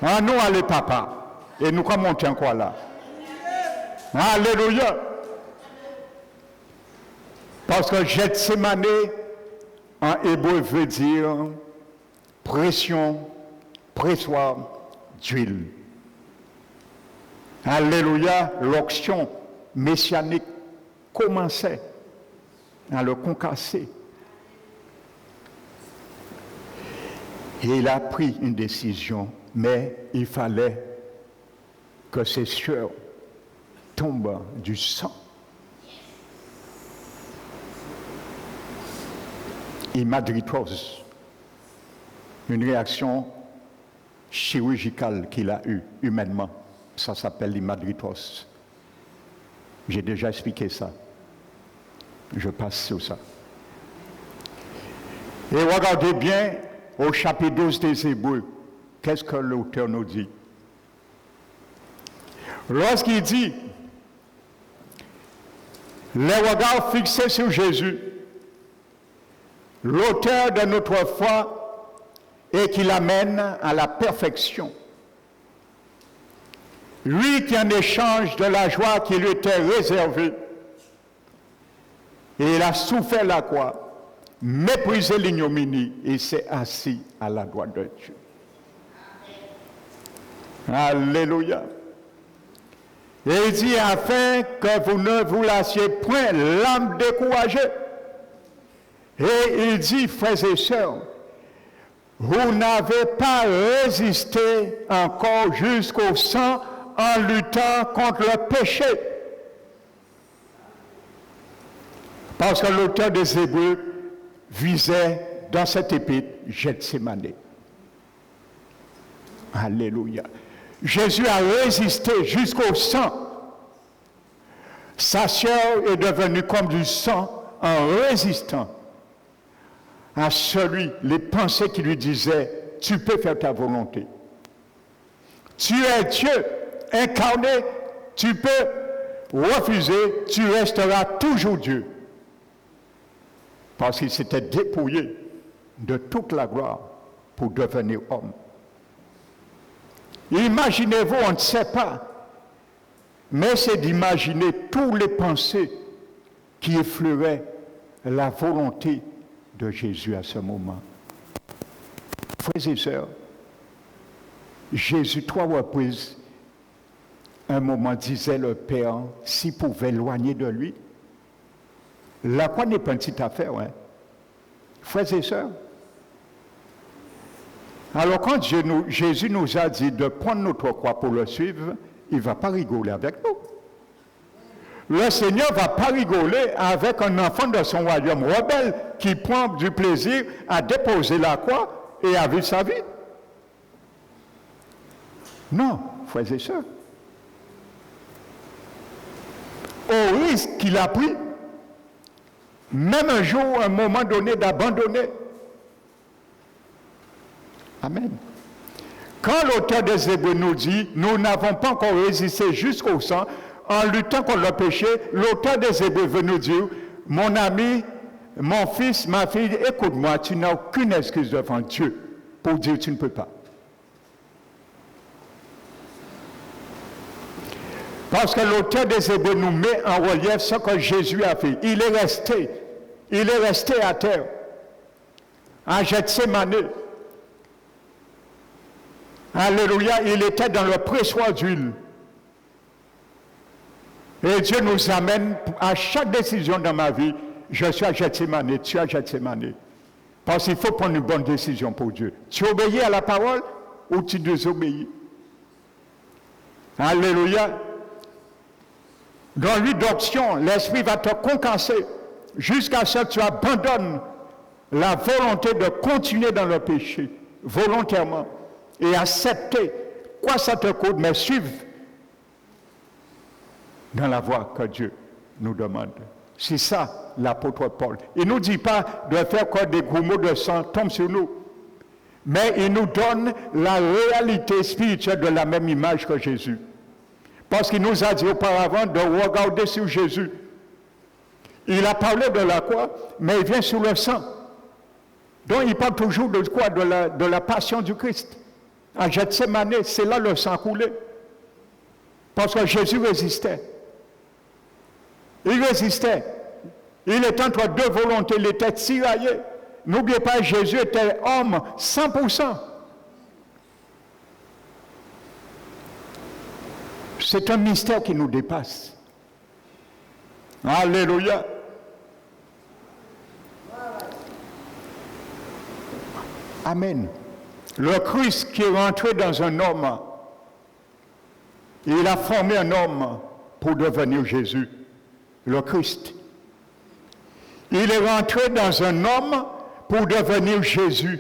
Ah, nous, allez, papa, et nous comme on tient quoi là? Alléluia. Parce que Gethsémane, en hébreu, veut dire pression, pressoir d'huile. Alléluia, l'onction messianique commençait à le concasser. Et il a pris une décision, mais il fallait que ses sueurs tombent du sang. Hémadritose, une réaction chirurgicale qu'il a eue humainement. Ça s'appelle l'hémadritose. J'ai déjà expliqué ça. Je passe sur ça. Et regardez bien au chapitre 12 des Hébreux, qu'est-ce que l'auteur nous dit? Lorsqu'il dit, les regards fixés sur Jésus, l'auteur de notre foi, et qui l'amène à la perfection. Lui qui, en échange de la joie qui lui était réservée, Et il a souffert la croix, méprisé l'ignominie et s'est assis à la droite de Dieu. Alléluia. Et il dit, afin que vous ne vous lassiez point l'âme découragée. Et il dit, frères et sœurs, vous n'avez pas résisté encore jusqu'au sang en luttant contre le péché. Parce que l'auteur des Hébreux visait dans cette épître Gethsémane. Alléluia. Jésus a résisté jusqu'au sang. Sa chair est devenue comme du sang en résistant à les pensées qui lui disaient, tu peux faire ta volonté. Tu es Dieu incarné, tu peux refuser, tu resteras toujours Dieu. Parce qu'il s'était dépouillé de toute la gloire pour devenir homme. Imaginez-vous, on ne sait pas, mais c'est d'imaginer toutes les pensées qui effleuraient la volonté de Jésus à ce moment. Frères et sœurs, Jésus, 3 reprises, un moment disait le Père, s'il pouvait éloigner de lui. La croix n'est pas une petite affaire, hein? Frères et sœurs. Alors quand Jésus nous a dit de prendre notre croix pour le suivre, il ne va pas rigoler avec nous. Le Seigneur ne va pas rigoler avec un enfant de son royaume rebelle qui prend du plaisir à déposer la croix et à vivre sa vie. Non, frères et sœurs. Au risque qu'il a pris, même un jour, un moment donné, d'abandonner. Amen. Quand l'auteur des Hébreux nous dit, nous n'avons pas encore résisté jusqu'au sang, en luttant contre le péché, l'auteur des Hébreux veut nous dire, mon ami, mon fils, ma fille, écoute-moi, tu n'as aucune excuse devant Dieu pour dire tu ne peux pas. Parce que l'auteur des Hébreux nous met en relief ce que Jésus a fait. Il est resté à terre, à Gethsémane. Alléluia, il était dans le pressoir d'huile. Et Dieu nous amène à chaque décision dans ma vie. Je suis à Gethsémane, tu es à Gethsémane. Parce qu'il faut prendre une bonne décision pour Dieu. Tu obéis à la parole ou tu désobéis. Alléluia. Dans lui d'option, l'esprit va te concasser jusqu'à ce que tu abandonnes la volonté de continuer dans le péché, volontairement, et accepter quoi ça te coûte, mais suivre dans la voie que Dieu nous demande. C'est ça l'apôtre Paul. Il ne nous dit pas de faire que des grumeaux de sang tombent sur nous, mais il nous donne la réalité spirituelle de la même image que Jésus. Parce qu'il nous a dit auparavant de regarder sur Jésus. Il a parlé de la croix, mais il vient sur le sang. Donc il parle toujours de quoi? De la passion du Christ. À Gethsémane, c'est là le sang coulé. Parce que Jésus résistait. Il résistait. Il était entre deux volontés, il était tiraillé. N'oubliez pas, Jésus était homme 100%. C'est un mystère qui nous dépasse. Alléluia. Amen. Le Christ qui est rentré dans un homme, il a formé un homme pour devenir Jésus, le Christ. Il est rentré dans un homme pour devenir Jésus,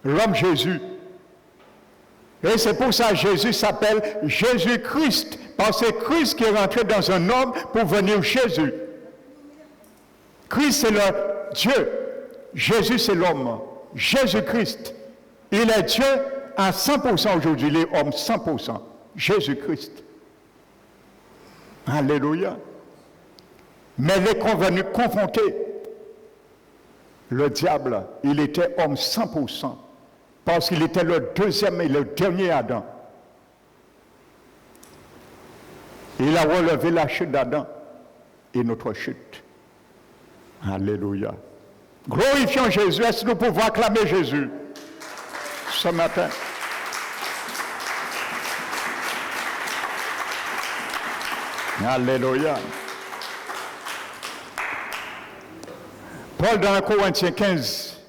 l'homme Jésus. Et c'est pour ça que Jésus s'appelle Jésus-Christ, parce que c'est Christ qui est rentré dans un homme pour venir Jésus. Christ, c'est le Dieu. Jésus, c'est l'homme. Jésus-Christ. Il est Dieu à 100% aujourd'hui, il est homme 100%. Jésus-Christ. Alléluia. Mais il est convenu confronter le diable. Il était homme 100%. Parce qu'il était le deuxième et le dernier Adam. Il a relevé la chute d'Adam et notre chute. Alléluia. Glorifions Jésus. Est-ce que nous pouvons acclamer Jésus ce matin? Alléluia. Paul dans 1 Corinthiens 15.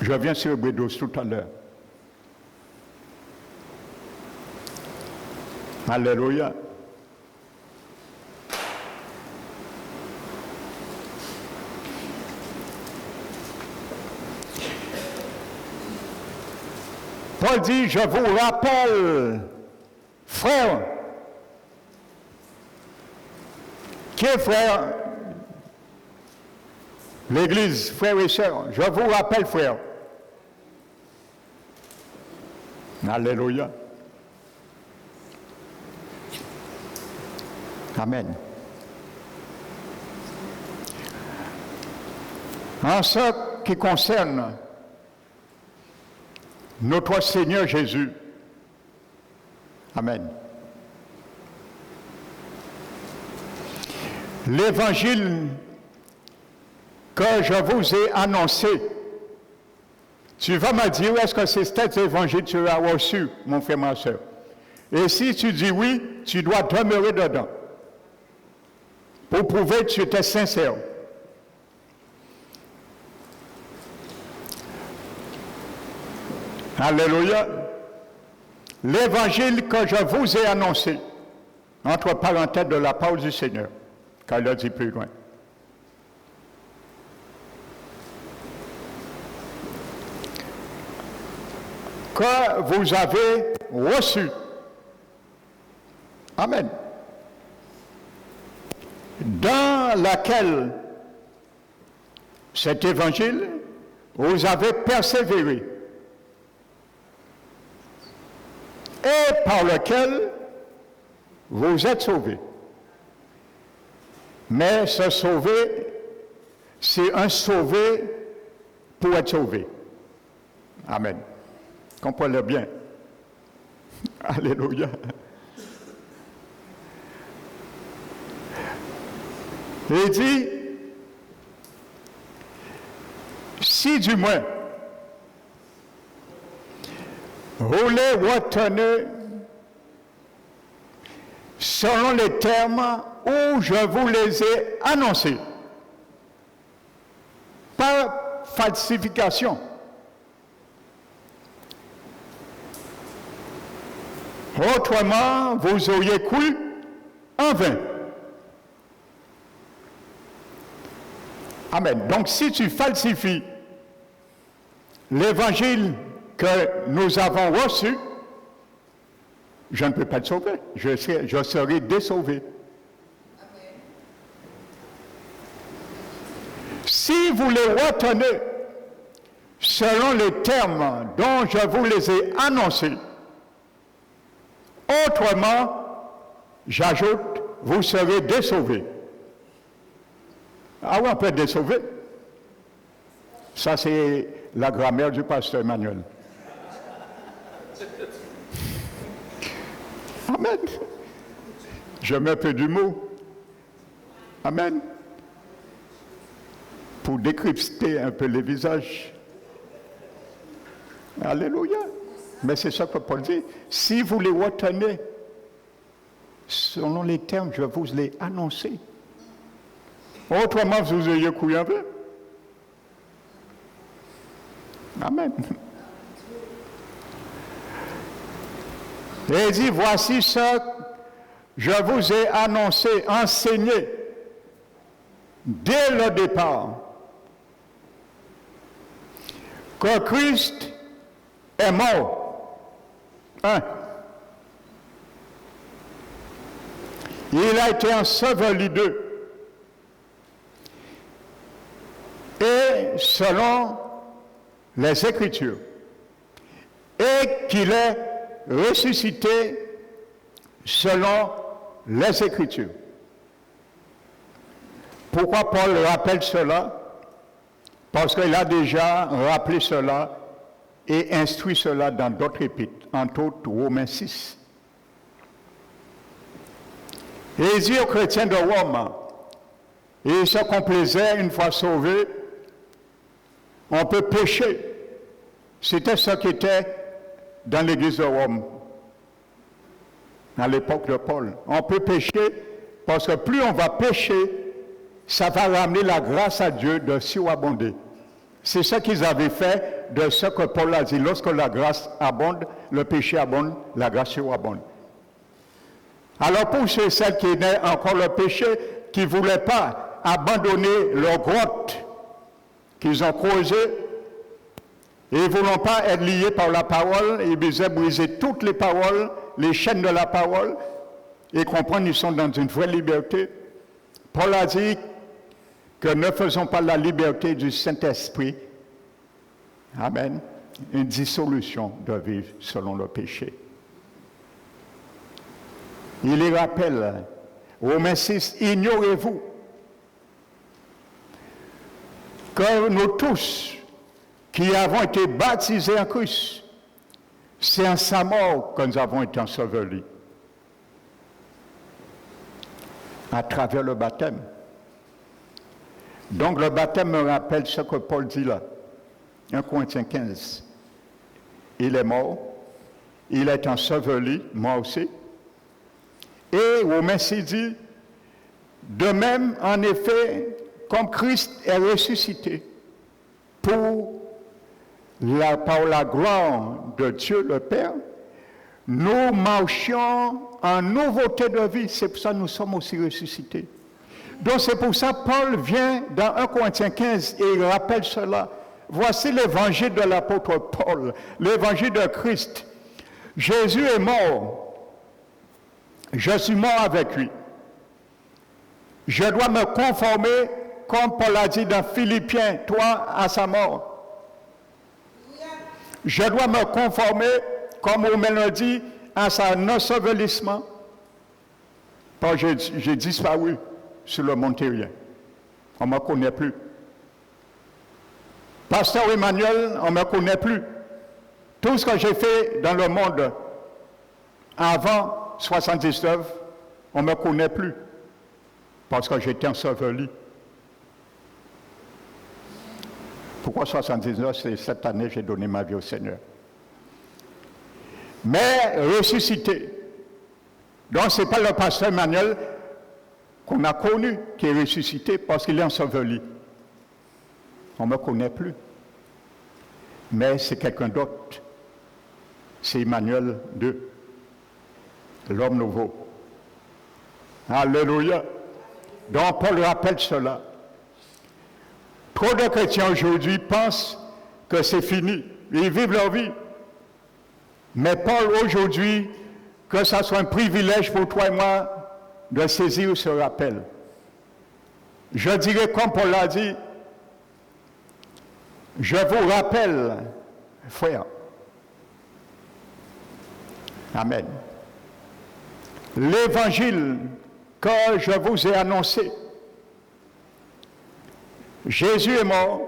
Je viens sur Bédos tout à l'heure. Alléluia. Paul dit, je vous rappelle, frère, qui est frère? L'Église, frères et sœurs, je vous rappelle, frère. Alléluia. Amen. En ce qui concerne notre Seigneur Jésus, amen. L'évangile que je vous ai annoncé, tu vas me dire, est-ce que c'est cet évangile que tu as reçu, mon frère, ma soeur? Et si tu dis oui, tu dois demeurer dedans pour prouver que tu étais sincère. Alléluia. L'évangile que je vous ai annoncé, entre parenthèses de la parole du Seigneur, car il a dit plus loin. Que vous avez reçu. Amen. Dans laquelle cet évangile, vous avez persévéré. Et par lequel vous êtes sauvés. Mais se sauver, c'est un sauvé pour être sauvé. Amen. Comprenez bien. Alléluia. Il dit, si du moins, vous les retenez selon les termes où je vous les ai annoncés, par falsification. Autrement, vous auriez cru en vain. Amen. Donc, si tu falsifies l'évangile que nous avons reçu, je ne peux pas te sauver. Je serai désauvé. Amen. Si vous les retenez selon les termes dont je vous les ai annoncés, autrement, j'ajoute, vous serez désauvé. Ah oui, on peut être désauvé. Ça, c'est la grammaire du pasteur Emmanuel. Amen. Je mets un peu d'humour. Amen. Pour décrypter un peu les visages. Alléluia. Mais c'est ça que Paul dit. Si vous les retenez, selon les termes, je vous l'ai annoncé. Autrement, vous ayez cru un peu. Amen. Et il dit, voici ce que je vous ai annoncé, enseigné dès le départ, que Christ est mort. Il a été enseveli d'eux. Et selon les Écritures, et qu'il est ressuscité selon les Écritures. Pourquoi Paul rappelle cela? Parce qu'il a déjà rappelé cela et instruit cela dans d'autres épîtres, entre autres Romains 6. Et il dit aux chrétiens de Rome, et se complaisait une fois sauvés, on peut pécher. C'était ce qui était dans l'église de Rome, à l'époque de Paul. On peut pécher parce que plus on va pécher, ça va ramener la grâce à Dieu de surabonder. C'est ce qu'ils avaient fait de ce que Paul a dit. Lorsque la grâce abonde, le péché abonde, la grâce surabonde. Alors pour ceux et celles qui n'aient encore le péché, qui ne voulaient pas abandonner leur grotte qu'ils ont creusée, et ils ne voulaient pas être liés par la parole, ils disaient briser toutes les paroles, les chaînes de la parole, et comprendre qu'ils sont dans une vraie liberté. Paul a dit que ne faisons pas la liberté du Saint-Esprit, amen, une dissolution de vivre selon le péché. Il les rappelle, Romains 6, ignorez-vous que nous tous qui avons été baptisés en Christ, c'est en sa mort que nous avons été ensevelis à travers le baptême. Donc le baptême me rappelle ce que Paul dit là, 1 Corinthiens 15. Il est mort, il est enseveli, moi aussi. Et Romains 6 dit, de même, en effet, comme Christ est ressuscité par la gloire de Dieu le Père, nous marchions en nouveauté de vie. C'est pour ça que nous sommes aussi ressuscités. Donc c'est pour ça que Paul vient dans 1 Corinthiens 15 et il rappelle cela. Voici l'évangile de l'apôtre Paul, l'évangile de Christ. Jésus est mort. Je suis mort avec lui. Je dois me conformer, comme Paul a dit dans Philippiens 3, à sa mort. Je dois me conformer, comme Romain l'a dit, à son ensevelissement. Parce que j'ai disparu sur le mont Terrien. On ne me connaît plus. Pasteur Emmanuel, on ne me connaît plus. Tout ce que j'ai fait dans le monde avant 79, on ne me connaît plus. Parce que j'étais enseveli. Pourquoi 79? C'est cette année que j'ai donné ma vie au Seigneur. Mais ressuscité. Donc ce n'est pas le pasteur Emmanuel qu'on a connu qui est ressuscité parce qu'il est enseveli. On ne me connaît plus. Mais c'est quelqu'un d'autre. C'est Emmanuel II, l'homme nouveau. Alléluia. Donc Paul rappelle cela. Trop de chrétiens aujourd'hui pensent que c'est fini. Ils vivent leur vie. Mais Paul aujourd'hui, que ça soit un privilège pour toi et moi de saisir ce rappel. Je dirais comme Paul l'a dit, je vous rappelle, frère. Amen. L'évangile que je vous ai annoncé. Jésus est mort,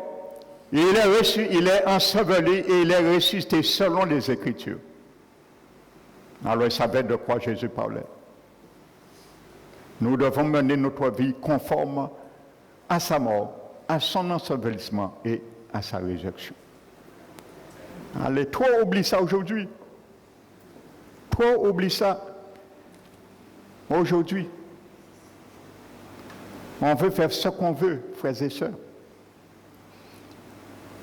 il est enseveli et il est ressuscité selon les Écritures. Alors il savait de quoi Jésus parlait. Nous devons mener notre vie conforme à sa mort, à son ensevelissement et à sa résurrection. Allez, trop oublie ça aujourd'hui. Trop oublie ça aujourd'hui. On veut faire ce qu'on veut, frères et sœurs.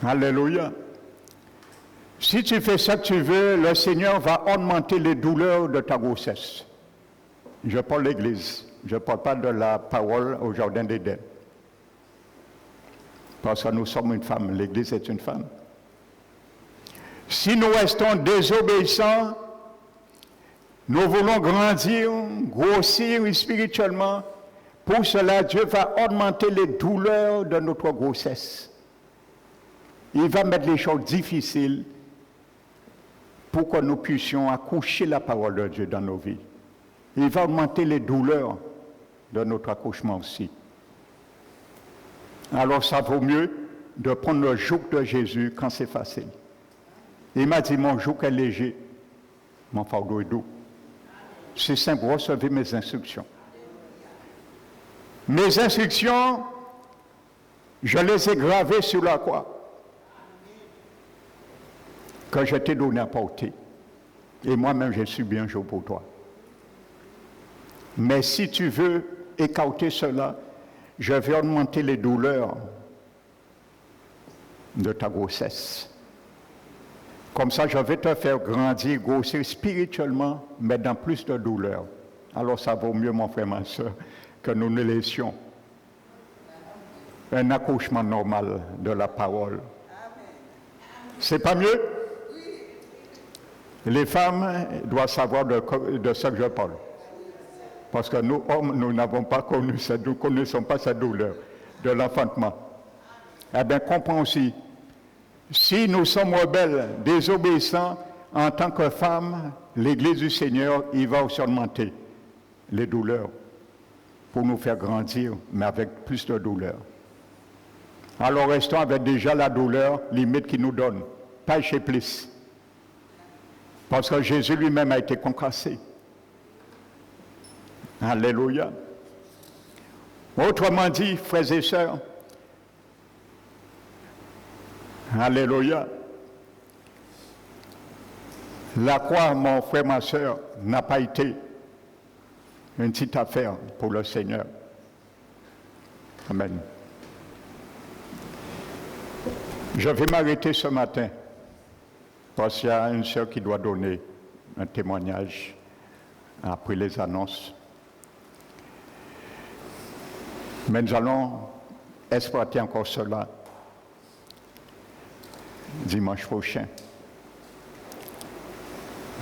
Alléluia. Si tu fais ce que tu veux, le Seigneur va augmenter les douleurs de ta grossesse. Je parle de l'Église. Je ne parle pas de la parole au Jardin d'Éden. Parce que nous sommes une femme. L'Église est une femme. Si nous restons désobéissants, nous voulons grandir, grossir spirituellement. Pour cela, Dieu va augmenter les douleurs de notre grossesse. Il va mettre les choses difficiles pour que nous puissions accoucher la parole de Dieu dans nos vies. Il va augmenter les douleurs de notre accouchement aussi. Alors ça vaut mieux de prendre le joug de Jésus quand c'est facile. Il m'a dit, mon joug est léger, mon fardeau est doux. C'est simple, recevez mes instructions. Mes instructions, je les ai gravées sur la croix que je t'ai donné à porter. Et moi-même, je suis bien chaud pour toi. Mais si tu veux écarter cela, je vais augmenter les douleurs de ta grossesse. Comme ça, je vais te faire grandir, grossir spirituellement, mais dans plus de douleur. Alors ça vaut mieux, mon frère, ma soeur, que nous ne laissions un accouchement normal de la parole. C'est pas mieux? Les femmes doivent savoir de ce que je parle. Parce que nous, hommes, nous n'avons pas connu cette douleur, nous ne connaissons pas cette douleur de l'enfantement. Eh bien, comprends aussi, si nous sommes rebelles, désobéissants, en tant que femmes, l'Église du Seigneur, il va surmonter les douleurs pour nous faire grandir, mais avec plus de douleur. Alors restons avec déjà la douleur limite qu'il nous donne, pas chez plus. Parce que Jésus lui-même a été concassé. Alléluia. Autrement dit, frères et sœurs, alléluia. La croix, mon frère, ma sœur, n'a pas été une petite affaire pour le Seigneur. Amen. Je vais m'arrêter ce matin parce qu'il y a une sœur qui doit donner un témoignage après les annonces. Mais nous allons exploiter encore cela dimanche prochain.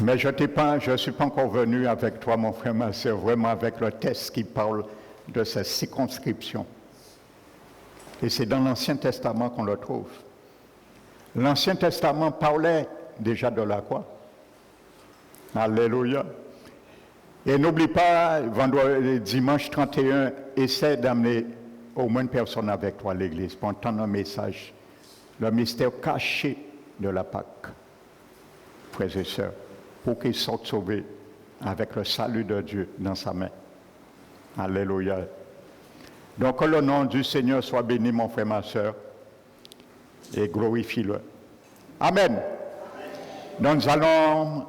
Mais je ne suis pas encore venu avec toi, mon frère, ma soeur, vraiment avec le texte qui parle de cette circonscription. Et c'est dans l'Ancien Testament qu'on le trouve. L'Ancien Testament parlait déjà de la croix. Alléluia. Et n'oublie pas, dimanche 31, essaie d'amener au moins une personne avec toi à l'église pour entendre un message, le mystère caché de la Pâque, frères et sœurs, pour qu'ils sortent sauvés avec le salut de Dieu dans sa main. Alléluia. Donc que le nom du Seigneur soit béni, mon frère, ma sœur, et glorifie-le. Amen. Donc nous allons